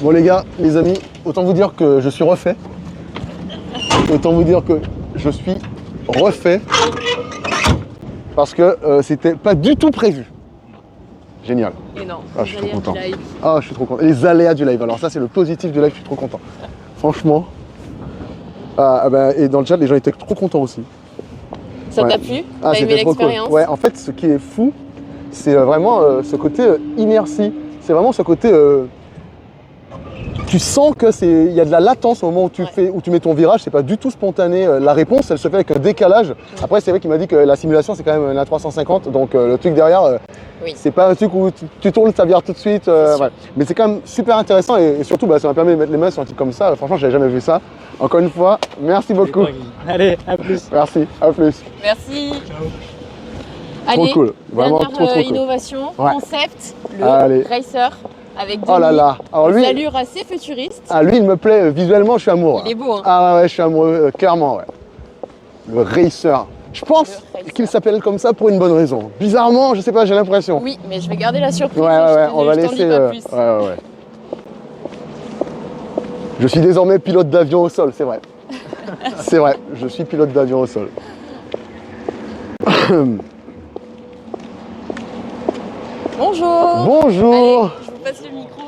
Bon, les gars, les amis, autant vous dire que je suis refait. Parce que c'était pas du tout prévu. Génial. Et non, je suis trop content. Je suis trop content. Les aléas du live. Alors ça, c'est le positif du live. Je suis trop content. Franchement. Et dans le chat, les gens étaient trop contents aussi. Ça t'a plu? T'as aimé l'expérience? Cool. Ouais, en fait, ce qui est fou, c'est vraiment ce côté inertie. C'est vraiment ce côté... tu sens qu'il y a de la latence au moment où tu mets ton virage, c'est pas du tout spontané. La réponse, elle se fait avec un décalage. Après, c'est vrai qu'il m'a dit que la simulation, c'est quand même la 350, donc le truc derrière, c'est pas un truc où tu tournes ta virage tout de suite. Ouais. Mais c'est quand même super intéressant et surtout, ça m'a permis de mettre les mains sur un truc comme ça. Franchement, j'avais jamais vu ça. Encore une fois, merci beaucoup. Allez, à plus. Merci, à plus. Merci. Ciao. Allez, trop cool. Vraiment dernière trop innovation, cool. Concept, le Racer. Avec des allures assez futuristes. Ah, lui, il me plaît visuellement, je suis amoureux. Il est beau, hein. Ah ouais, je suis amoureux, clairement, ouais. Le Racer. Je pense qu'il s'appelle comme ça pour une bonne raison. Bizarrement, je sais pas, j'ai l'impression. Oui, mais je vais garder la surprise. Ouais, on va laisser. Ouais. Je suis désormais pilote d'avion au sol, c'est vrai. C'est vrai, je suis pilote d'avion au sol. Bonjour. Bonjour. Allez, je vous passe le micro.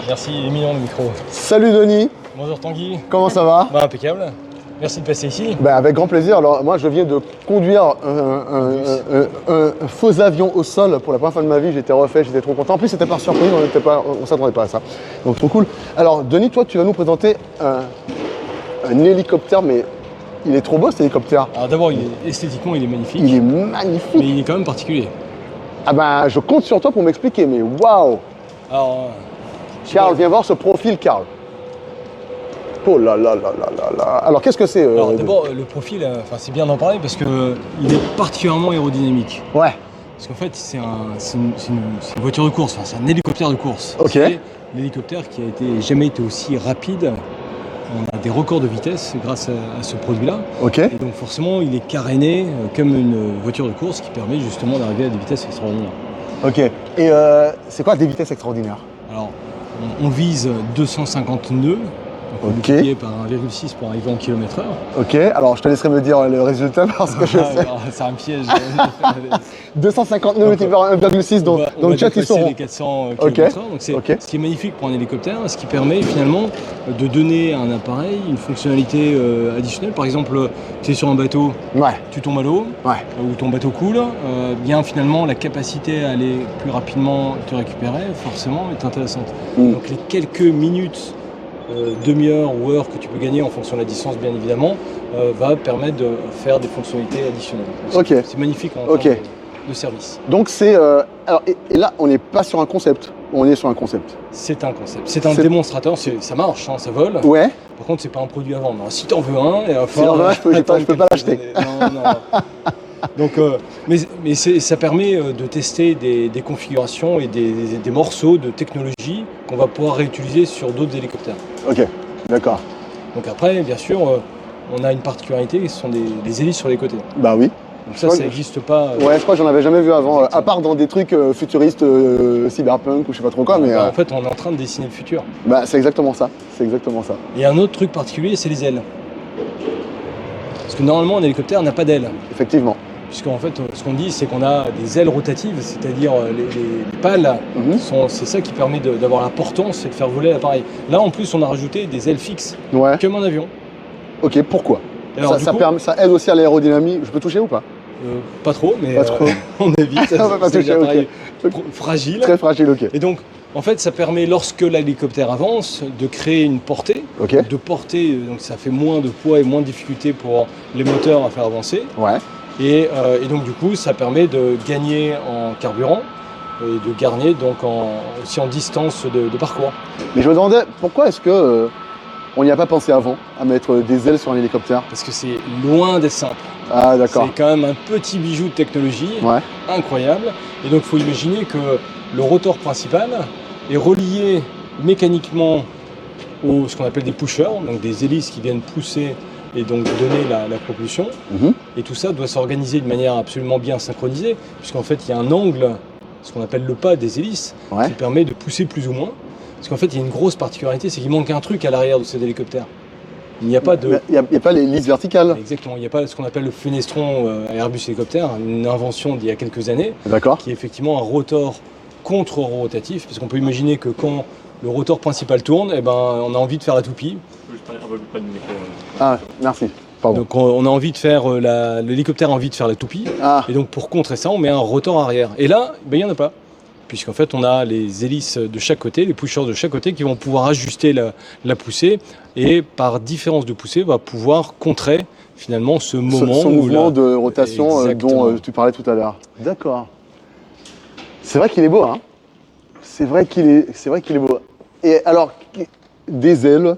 Merci, Emilien, le micro. Salut Denis. Bonjour Tanguy. Comment ça va? Impeccable. Merci de passer ici. Avec grand plaisir. Alors moi je viens de conduire un faux avion au sol pour la première fois de ma vie. J'étais refait, j'étais trop content. En plus c'était par surprise, on s'attendait pas à ça. Donc trop cool. Alors Denis, toi tu vas nous présenter un hélicoptère, mais il est trop beau cet hélicoptère. Alors d'abord, esthétiquement il est magnifique. Il est magnifique. Mais il est quand même particulier. Ah je compte sur toi pour m'expliquer, mais waouh. Alors, Karl, viens voir ce profil, Karl. Oh là là là là là là. Alors qu'est-ce que c'est Alors d'abord, le profil, c'est bien d'en parler parce qu'il est particulièrement aérodynamique. Ouais. Parce qu'en fait, c'est une voiture de course, c'est un hélicoptère de course. Ok. C'est l'hélicoptère qui a jamais été aussi rapide. On a des records de vitesse grâce à ce produit-là. Ok. Et donc forcément, il est caréné comme une voiture de course qui permet justement d'arriver à des vitesses extraordinaires. Ok. Et c'est quoi des vitesses extraordinaires? Alors, on vise 250 nœuds. Donc ok. multiplié par 1,6 pour arriver en km/h. Ok, alors je te laisserai me dire le résultat parce que je sais. C'est un piège. 250 nœuds multiplié par 1,6, donc dans le chat ils sauront. Les 400 km/h. Donc c'est ce qui est magnifique pour un hélicoptère, ce qui permet finalement de donner à un appareil une fonctionnalité additionnelle. Par exemple, tu es sur un bateau, tu tombes à l'eau, ou ton bateau coule, bien finalement la capacité à aller plus rapidement te récupérer, forcément, est intéressante. Donc les quelques minutes, demi-heure ou heure que tu peux gagner en fonction de la distance bien évidemment, va permettre de faire des fonctionnalités additionnelles. C'est magnifique en termes de service. Donc c'est... alors, et là, on n'est pas sur un concept, on est sur un concept. C'est un concept, c'est un démonstrateur, ça marche, ça vole. Ouais. Par contre, c'est pas un produit à vendre. Alors, si tu en veux un, il va falloir... je peux pas l'acheter. Non. Donc, mais ça permet de tester des configurations et des morceaux de technologie qu'on va pouvoir réutiliser sur d'autres hélicoptères. Ok, d'accord. Donc après, bien sûr, on a une particularité, ce sont des hélices sur les côtés. Bah oui. Donc ça n'existe pas. Ouais, je crois que j'en avais jamais vu avant, à part dans des trucs futuristes, cyberpunk ou je sais pas trop quoi. Mais en fait, on est en train de dessiner le futur. Bah c'est exactement ça. C'est exactement ça. Et un autre truc particulier, c'est les ailes. Parce que normalement, un hélicoptère n'a pas d'ailes. Effectivement. Puisqu'en fait, ce qu'on dit, c'est qu'on a des ailes rotatives, c'est-à-dire les pales, c'est ça qui permet d'avoir la portance et de faire voler l'appareil. Là, en plus, on a rajouté des ailes fixes, comme un avion. Ok, pourquoi? Alors, ça aide aussi à l'aérodynamie. Je peux toucher ou pas? Pas trop, mais pas trop. on évite. On va pas toucher, fragile. Très fragile, ok. Et donc, en fait, ça permet, lorsque l'hélicoptère avance, de créer une portée. De portée, donc ça fait moins de poids et moins de difficulté pour les moteurs à faire avancer. Ouais. Et donc du coup, ça permet de gagner en carburant et de gagner donc aussi en distance de parcours. Mais je me demandais, pourquoi est-ce que on n'y a pas pensé avant, à mettre des ailes sur un hélicoptère? Parce que c'est loin d'être simple. Ah d'accord. C'est quand même un petit bijou de technologie incroyable. Et donc il faut imaginer que le rotor principal est relié mécaniquement ce qu'on appelle des pushers, donc des hélices qui viennent pousser et donc donner la propulsion. Et tout ça doit s'organiser de manière absolument bien synchronisée, puisqu'en fait il y a un angle, ce qu'on appelle le pas des hélices, qui permet de pousser plus ou moins. Parce qu'en fait il y a une grosse particularité, c'est qu'il manque un truc à l'arrière de cet hélicoptère. Il n'y a pas de... Il n'y a pas l'hélice verticale. Exactement, il n'y a pas ce qu'on appelle le fenestron Airbus hélicoptère, une invention d'il y a quelques années, qui est effectivement un rotor contre-rotatif, parce qu'on peut imaginer que quand le rotor principal tourne, on a envie de faire la toupie. Ah, merci. Pardon. Donc on a envie de faire, l'hélicoptère a envie de faire la toupie, et donc pour contrer ça, on met un rotor arrière. Et là, il n'y en a pas. puisqu'en fait on a les hélices de chaque côté, les pushers de chaque côté qui vont pouvoir ajuster la poussée et par différence de poussée va pouvoir contrer finalement ce mouvement de rotation dont tu parlais tout à l'heure. D'accord. C'est vrai qu'il est beau, hein. C'est vrai qu'il est beau. Et alors, des ailes,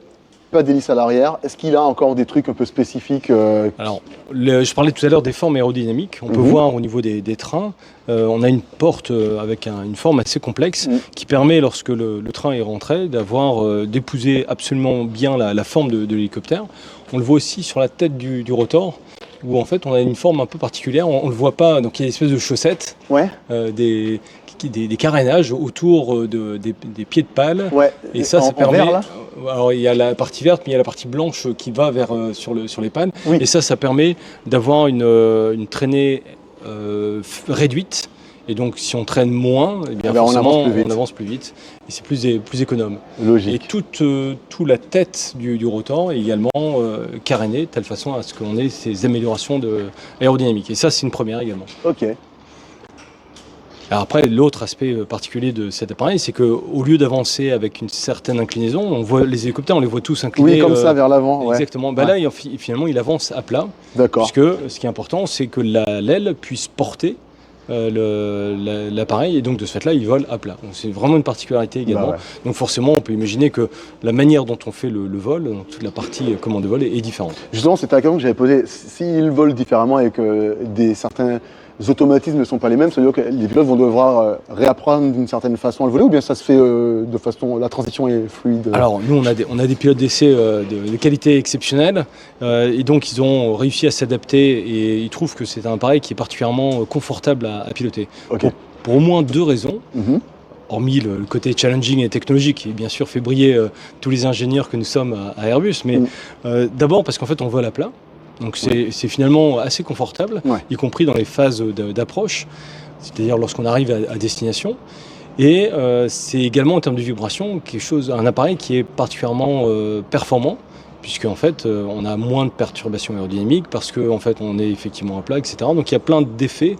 pas d'hélice à l'arrière. Est-ce qu'il a encore des trucs un peu spécifiques Alors, je parlais tout à l'heure des formes aérodynamiques. On peut voir au niveau des trains, on a une porte avec une forme assez complexe qui permet, lorsque le train est rentré, d'avoir d'épouser absolument bien la forme de l'hélicoptère. On le voit aussi sur la tête du rotor, où en fait on a une forme un peu particulière. On ne le voit pas, donc il y a une espèce de chaussettes, des carénages autour des pieds de pale. Ouais. Et ça permet. Vert, là alors il y a la partie verte, mais il y a la partie blanche qui va sur les pales. Oui. Et ça permet d'avoir une traînée réduite. Et donc si on traîne moins, eh bien, forcément, on avance plus vite. Et c'est plus économe. Logique. Et toute la tête du rotor est également carénée, de telle façon à ce qu'on ait ces améliorations aérodynamiques. Et ça, c'est une première également. Ok. Alors après, l'autre aspect particulier de cet appareil, c'est qu'au lieu d'avancer avec une certaine inclinaison, on voit les hélicoptères, on les voit tous inclinés. Oui, comme ça, vers l'avant. Exactement. Bah là, finalement, il avance à plat. D'accord. Puisque ce qui est important, c'est que l'aile puisse porter l'appareil, et donc de ce fait-là, il vole à plat. Donc c'est vraiment une particularité également. Donc forcément, on peut imaginer que la manière dont on fait le vol, donc toute la partie commande de vol est différente. Justement, c'était la question que j'avais posée. S'ils volent différemment et que certains automatismes ne sont pas les mêmes, ça veut dire que les pilotes vont devoir réapprendre d'une certaine façon à le voler, ou bien ça se fait de façon, la transition est fluide? Alors nous, on a des pilotes d'essai de qualité exceptionnelle, et donc ils ont réussi à s'adapter, et ils trouvent que c'est un appareil qui est particulièrement confortable à piloter. Okay. Pour au moins deux raisons. Hormis le côté challenging et technologique qui bien sûr fait briller tous les ingénieurs que nous sommes à Airbus, mais d'abord parce qu'en fait on vole à plat. Donc c'est finalement assez confortable, y compris dans les phases d'approche, c'est-à-dire lorsqu'on arrive à destination. Et c'est également en termes de vibration un appareil qui est particulièrement performant, puisqu'en fait on a moins de perturbations aérodynamiques parce qu'en fait on est effectivement à plat, etc. Donc il y a plein d'effets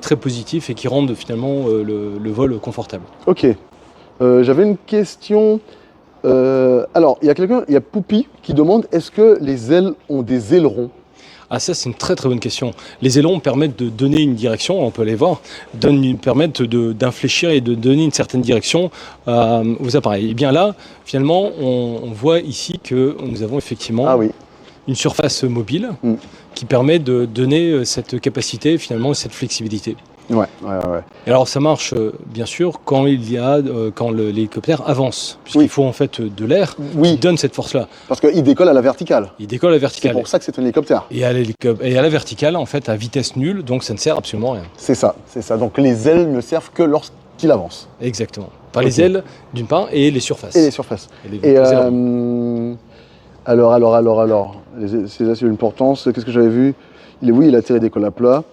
très positifs et qui rendent finalement le vol confortable. Ok. J'avais une question. Alors, il y a Poupi qui demande, est-ce que les ailes ont des ailerons? Ah, ça c'est une très très bonne question. Les ailerons permettent de donner une direction, on peut les voir, permettent d'infléchir et de donner une certaine direction aux appareils. Et bien là, finalement, on voit ici que nous avons effectivement une surface mobile qui permet de donner cette capacité, finalement, cette flexibilité. Ouais. Et alors ça marche bien sûr quand l'hélicoptère avance, puisqu'il faut en fait de l'air qui donne cette force-là. Parce qu'il décolle à la verticale. Il décolle à la verticale. C'est pour ça que c'est un hélicoptère. Et à la verticale, en fait, à vitesse nulle, donc ça ne sert absolument à rien. C'est ça. Donc les ailes ne servent que lorsqu'il avance. Exactement. Par les ailes d'une part et les surfaces. Alors, c'est là, c'est une importance. Qu'est-ce que j'avais vu? Il atterrit et décolle à plat.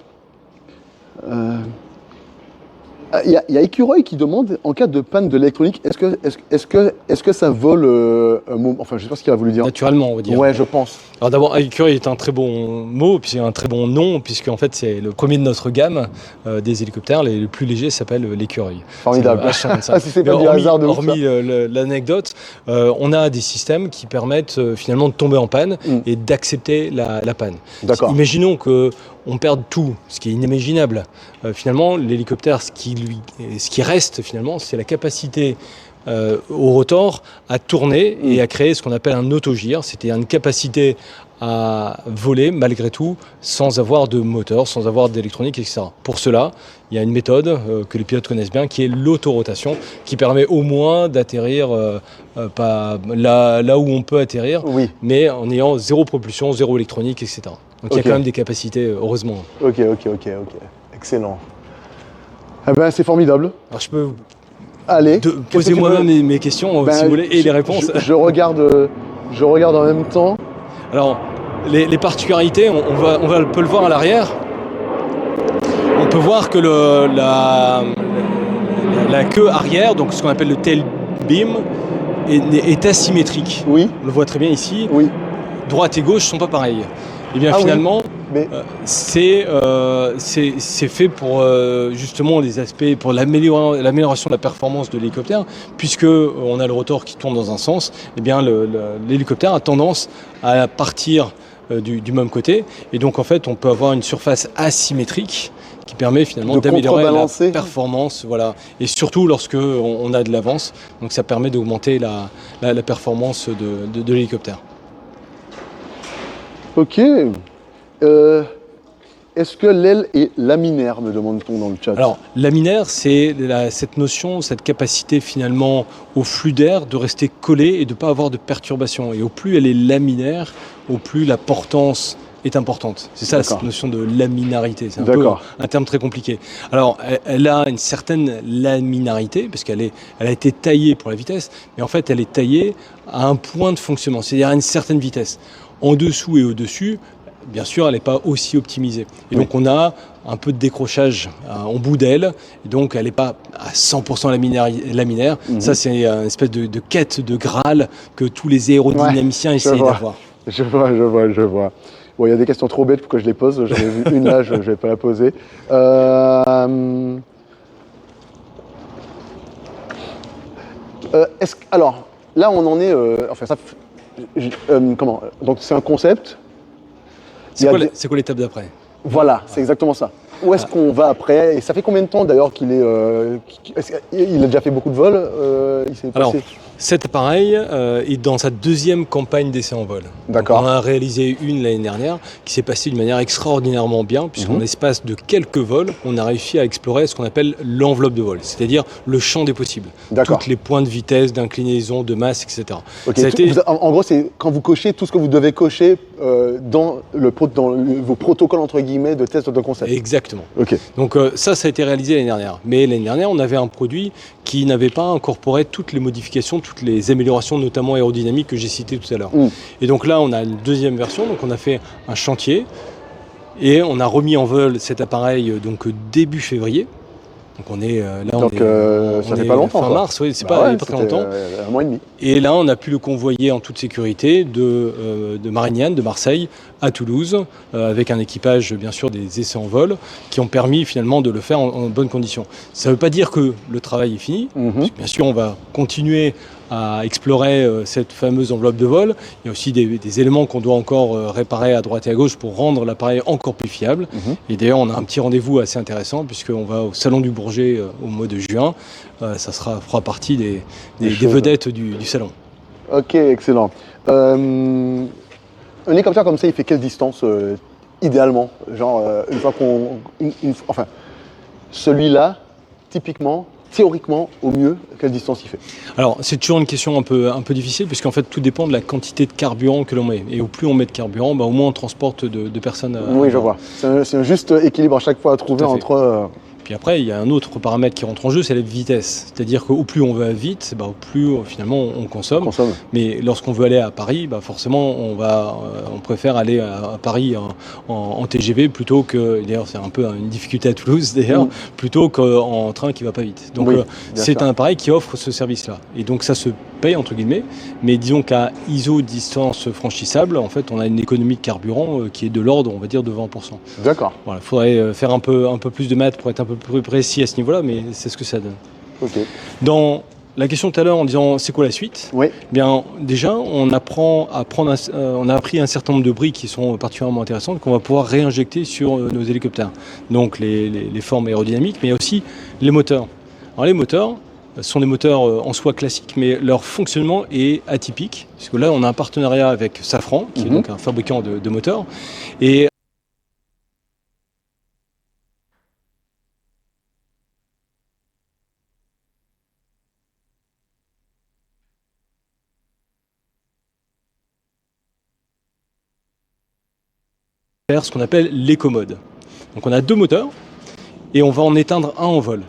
Il y a Écureuil qui demande, en cas de panne de l'électronique, est-ce que ça vole enfin, je sais pas ce qu'il a voulu dire. Naturellement, on va dire. Ouais, je pense. Alors d'abord, Écureuil est un très bon mot, puis c'est un très bon nom, puisque en fait c'est le premier de notre gamme des hélicoptères. Les plus légers s'appellent l'Écureuil. Formidable. Si c'est pas du hasard de ouf. Hormis l'anecdote, on a des systèmes qui permettent finalement de tomber en panne et d'accepter la panne. D'accord. Imaginons que on perd tout, ce qui est inimaginable. Finalement, l'hélicoptère, ce qui reste finalement, c'est la capacité au rotor à tourner et à créer ce qu'on appelle un autogire. C'était une capacité à voler malgré tout sans avoir de moteur, sans avoir d'électronique, etc. Pour cela, il y a une méthode que les pilotes connaissent bien qui est l'autorotation, qui permet au moins d'atterrir pas là où on peut atterrir, mais en ayant zéro propulsion, zéro électronique, etc. Donc il y a quand même des capacités, heureusement. Ok. Excellent. Eh ben, c'est formidable. Alors je peux poser moi-même mes questions si vous voulez et les réponses. Je regarde en même temps. Alors les particularités, on peut le voir à l'arrière. On peut voir que la queue arrière, donc ce qu'on appelle le tail beam, est asymétrique. Oui. On le voit très bien ici. Oui. Droite et gauche ne sont pas pareilles. Et bien finalement, C'est fait pour justement les aspects, pour l'amélioration de la performance de l'hélicoptère, puisque on a le rotor qui tourne dans un sens, et bien l'hélicoptère a tendance à partir du même côté, et donc en fait on peut avoir une surface asymétrique qui permet finalement d'améliorer la performance, voilà, et surtout lorsque on a de l'avance, donc ça permet d'augmenter la performance de l'hélicoptère. Ok. Est-ce que l'aile est laminaire, me demande-t-on dans le chat? Alors, laminaire, c'est cette notion, cette capacité finalement au flux d'air de rester collé et de ne pas avoir de perturbation. Et au plus elle est laminaire, au plus la portance est importante. C'est ça cette notion de laminarité. C'est un peu un terme très compliqué. Alors, elle a une certaine laminarité, parce qu'elle a été taillée pour la vitesse, mais en fait, elle est taillée à un point de fonctionnement, c'est-à-dire à une certaine vitesse. En dessous et au-dessus, bien sûr, elle n'est pas aussi optimisée. Et donc, on a un peu de décrochage en bout d'aile, et donc elle n'est pas à 100% laminaire. Ça, c'est une espèce de quête de Graal que tous les aérodynamiciens essayent d'avoir. Je vois. Bon, il y a des questions trop bêtes pour que je les pose. J'en ai vu une là, je ne vais pas la poser. Alors, là, on en est... comment? Donc, c'est un concept. C'est quoi l'étape d'après? Voilà, c'est exactement ça. Où est-ce qu'on va après? Et ça fait combien de temps d'ailleurs qu'il est... il a déjà fait beaucoup de vols Alors, cet appareil est dans sa deuxième campagne d'essai en vol. D'accord. On a réalisé une l'année dernière qui s'est passée d'une manière extraordinairement bien, puisqu'en l'espace de quelques vols, on a réussi à explorer ce qu'on appelle l'enveloppe de vol, c'est-à-dire le champ des possibles. Tous les points de vitesse, d'inclinaison, de masse, etc. En gros, c'est quand vous cochez tout ce que vous devez cocher dans vos protocoles entre guillemets de test de concept. Exactement. Donc ça a été réalisé l'année dernière. Mais l'année dernière, on avait un produit qui n'avait pas incorporé toutes les modifications, toutes les améliorations, notamment aérodynamiques que j'ai citées tout à l'heure. Et donc là, on a une deuxième version. Donc on a fait un chantier et on a remis en vol cet appareil donc début février. Donc on est ça fait pas longtemps. Fin mars, oui, c'est pas très longtemps. Un mois et demi. Et là, on a pu le convoyer en toute sécurité de Marignane, de Marseille, à Toulouse, avec un équipage, bien sûr, des essais en vol, qui ont permis finalement de le faire en bonnes conditions. Ça ne veut pas dire que le travail est fini. Parce que, bien sûr, on va continuer à explorer cette fameuse enveloppe de vol. Il y a aussi des éléments qu'on doit encore réparer à droite et à gauche pour rendre l'appareil encore plus fiable. Et d'ailleurs, on a un petit rendez-vous assez intéressant puisqu'on va au Salon du Bourget au mois de juin. Ça fera partie des vedettes du salon. Ok, excellent. Un hélicoptère comme ça, il fait quelle distance idéalement? Genre, une fois qu'on... Enfin, celui-là, typiquement... Théoriquement, au mieux, quelle distance il fait? Alors, c'est toujours une question un peu difficile, puisqu'en fait, tout dépend de la quantité de carburant que l'on met. Et au plus on met de carburant, au moins on transporte de personnes. Oui, je vois. C'est un juste équilibre à chaque fois à trouver entre... Puis après, il y a un autre paramètre qui rentre en jeu, c'est la vitesse. C'est-à-dire qu'au plus on va vite, au plus finalement on consomme. Mais lorsqu'on veut aller à Paris, forcément on préfère aller à Paris en TGV plutôt que, d'ailleurs c'est un peu une difficulté à Toulouse d'ailleurs, plutôt qu'en train qui va pas vite. Donc c'est un appareil qui offre ce service-là. Et donc ça se paye entre guillemets, mais disons qu'à ISO distance franchissable, en fait on a une économie de carburant qui est de l'ordre, on va dire, de 20%. D'accord. Voilà, faudrait faire un peu plus de maths pour être un peu plus précis à ce niveau-là, mais c'est ce que ça donne. Dans la question tout à l'heure en disant c'est quoi la suite, bien déjà on a appris un certain nombre de briques qui sont particulièrement intéressantes qu'on va pouvoir réinjecter sur nos hélicoptères. Donc les formes aérodynamiques, mais aussi les moteurs. Alors les moteurs sont des moteurs en soi classiques, mais leur fonctionnement est atypique, puisque là on a un partenariat avec Safran, qui est donc un fabricant de moteurs, et ce qu'on appelle l'éco-mode. Donc on a deux moteurs et on va en éteindre un en vol.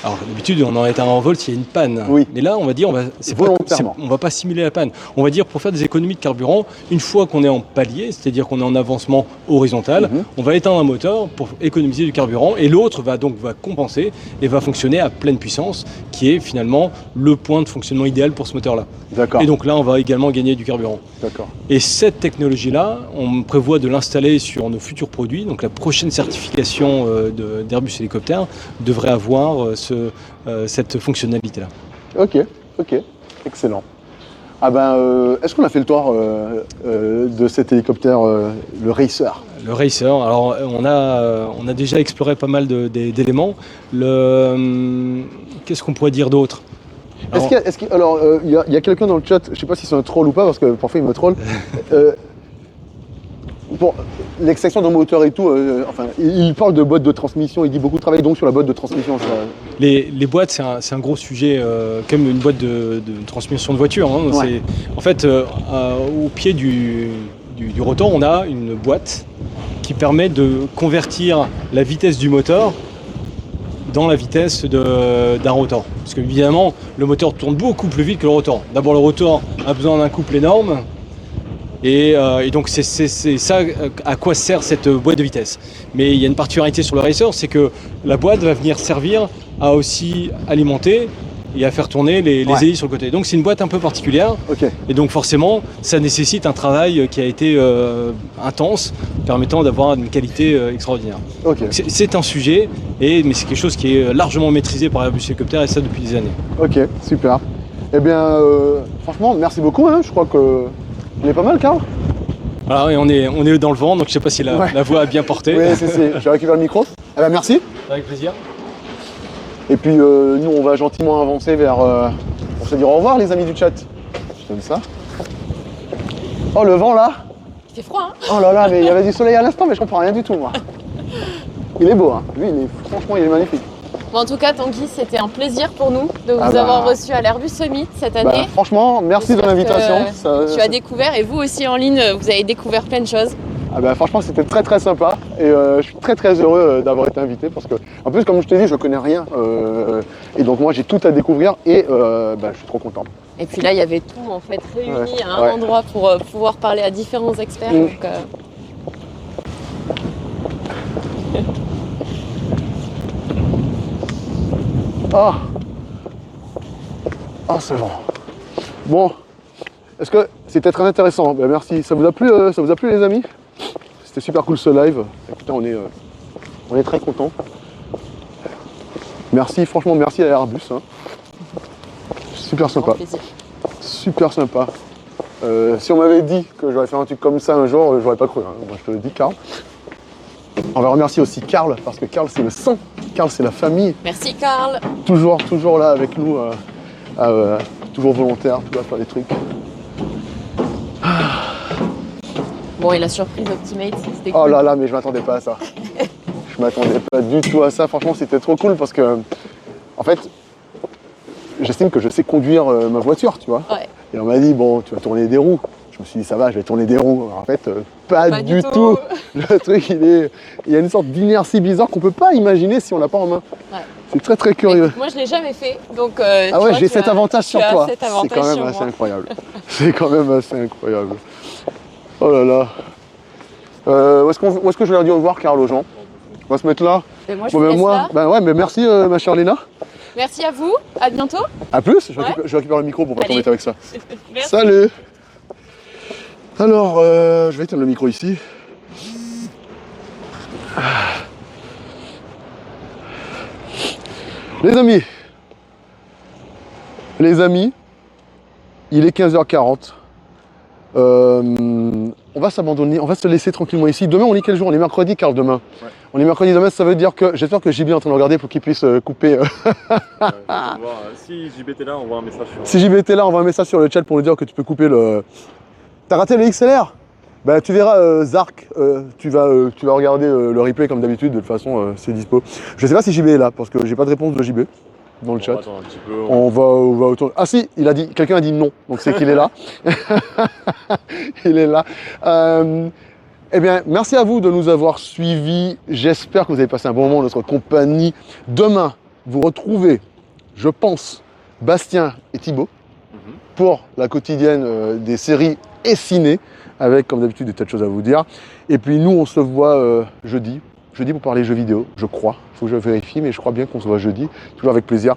Alors d'habitude on en éteint en vol s'il y a une panne. Oui. Mais là on va dire on va pas simuler la panne. On va dire pour faire des économies de carburant, une fois qu'on est en palier, c'est-à-dire qu'on est en avancement horizontal, on va éteindre un moteur pour économiser du carburant et l'autre va compenser et va fonctionner à pleine puissance, qui est finalement le point de fonctionnement idéal pour ce moteur-là. D'accord. Et donc là on va également gagner du carburant. D'accord. Et cette technologie-là, on prévoit de l'installer sur nos futurs produits. Donc la prochaine certification d'Airbus Hélicoptère devrait avoir cette fonctionnalité-là. Ok, excellent. Ah ben, est-ce qu'on a fait le tour de cet hélicoptère, le Racer? Le Racer, alors on a déjà exploré pas mal d'éléments. Qu'est-ce qu'on pourrait dire d'autre? Il y a quelqu'un dans le chat, je ne sais pas si c'est un troll ou pas, parce que parfois il me troll. Pour l'extraction d'un moteur et tout, il parle de boîte de transmission, il dit beaucoup de travail donc sur la boîte de transmission. Ça... Les boîtes, c'est un gros sujet, comme une boîte de transmission de voiture. Hein. Ouais. En fait, au pied du rotor, on a une boîte qui permet de convertir la vitesse du moteur dans la vitesse d'un rotor. Parce qu'évidemment, le moteur tourne beaucoup plus vite que le rotor. D'abord, le rotor a besoin d'un couple énorme. Et donc c'est ça à quoi sert cette boîte de vitesse. Mais il y a une particularité sur le Racer, c'est que la boîte va venir servir à aussi alimenter et à faire tourner les hélices sur le côté. Donc c'est une boîte un peu particulière. Okay. Et donc forcément, ça nécessite un travail qui a été intense, permettant d'avoir une qualité extraordinaire. Okay. C'est un sujet, mais c'est quelque chose qui est largement maîtrisé par Airbus Hélicoptère et ça depuis des années. Ok, super. Eh bien, franchement, merci beaucoup. Hein. Je crois que... On est pas mal, Karl. Voilà, et on est dans le vent, donc je sais pas si la voix a bien porté. Oui, je récupère le micro. Eh ben, merci. Avec plaisir. Et puis nous, on va gentiment avancer vers... on se dire au revoir, les amis du chat. Je donne ça. Oh, le vent, là. Il fait froid, hein. Oh là là, mais il y avait du soleil à l'instant, mais je comprends rien du tout, moi. Il est beau, hein. Lui, franchement, il est magnifique. Bon, en tout cas, Tanguy, c'était un plaisir pour nous de vous avoir reçu à l'Airbus Summit cette année. Franchement, merci de l'invitation. Tu as découvert, et vous aussi en ligne, vous avez découvert plein de choses. Franchement, c'était très très sympa et je suis très très heureux d'avoir été invité parce que, en plus, comme je te dis, je connais rien et donc moi j'ai tout à découvrir et je suis trop content. Et puis là, il y avait tout en fait réuni à un endroit pour pouvoir parler à différents experts. Donc, c'est bon. Bon, est-ce que c'était très intéressant? Merci. Ça vous a plu les amis? C'était super cool ce live. Écoutez, on est très contents. Merci, franchement, merci à Airbus. Hein. Super sympa. Super sympa. Si on m'avait dit que j'aurais fait un truc comme ça un jour, j'aurais pas cru. Hein. Moi, je te le dis, Karl. On va remercier aussi Karl, parce que Karl, c'est le sang. Karl, c'est la famille. Merci, Karl. Toujours là avec nous, toujours volontaire, toujours à faire des trucs. Bon, et la surprise Optimate, c'était cool. Oh là là, mais je m'attendais pas à ça. Je m'attendais pas du tout à ça. Franchement, c'était trop cool parce que, en fait, j'estime que je sais conduire ma voiture, tu vois. Ouais. Et on m'a dit, bon, tu vas tourner des roues. Je me suis dit, ça va, je vais tourner des roues. Alors, en fait, pas du tout. Le truc, il y a une sorte d'inertie bizarre qu'on peut pas imaginer si on l'a pas en main. Ouais. C'est très très curieux. Moi, je l'ai jamais fait, donc. J'ai cet avantage sur toi. C'est quand même assez incroyable. C'est quand même assez incroyable. Oh là là. Où est-ce que je leur dis au revoir, Karl, aux gens? On va se mettre là. Et moi, je vous laisse là. Mais merci, ma chère Léna. Merci à vous. À bientôt. À plus. Je récupère le micro pour pas t'embêter avec ça. Merci. Salut. Alors, je vais éteindre le micro ici. Les amis, il est 15h40. On va s'abandonner, on va se laisser tranquillement ici. Demain, on est quel jour? On est mercredi, Karl, demain. Ouais. On est mercredi demain, ça veut dire que j'espère que JB est en train de regarder pour qu'il puisse couper. Si JB était là, on voit un message sur... Si JB était là, on voit un message sur le chat pour nous dire que tu peux couper le... T'as raté le XLR? Tu verras, Zark, tu vas regarder le replay comme d'habitude, de toute façon, c'est dispo. Je sais pas si JB est là, parce que j'ai pas de réponse de JB dans le chat. Attends un petit peu, on va autour. Ah si, quelqu'un a dit non, donc c'est qu'il est là. Il est là. Eh bien, merci à vous de nous avoir suivis. J'espère que vous avez passé un bon moment en notre compagnie. Demain, vous retrouvez, je pense, Bastien et Thibaut pour la quotidienne des séries et ciné, avec comme d'habitude des tas de choses à vous dire. Et puis nous, on se voit jeudi pour parler jeux vidéo, je crois. Il faut que je vérifie, mais je crois bien qu'on se voit jeudi, toujours avec plaisir.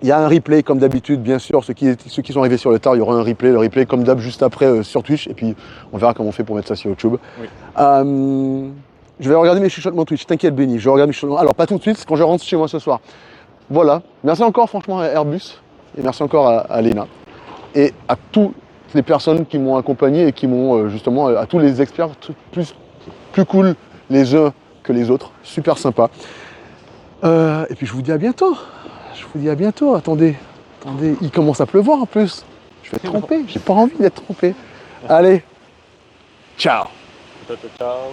Il y a un replay comme d'habitude, bien sûr, ceux qui sont arrivés sur le tard, il y aura un replay, le replay comme d'hab juste après sur Twitch, et puis on verra comment on fait pour mettre ça sur YouTube. Oui. Je vais regarder mes chuchotements Twitch, t'inquiète Benny, je regarde mes chuchotements. Alors pas tout de suite, c'est quand je rentre chez moi ce soir. Voilà, merci encore franchement à Airbus, et merci encore à Léna, et à toutes les personnes qui m'ont accompagné et qui m'ont justement, à tous les experts plus cool les uns que les autres, super sympa. Et puis je vous dis à bientôt. Attendez, il commence à pleuvoir en plus. Je vais être trompé, j'ai pas envie d'être trompé. Allez, ciao. Ciao.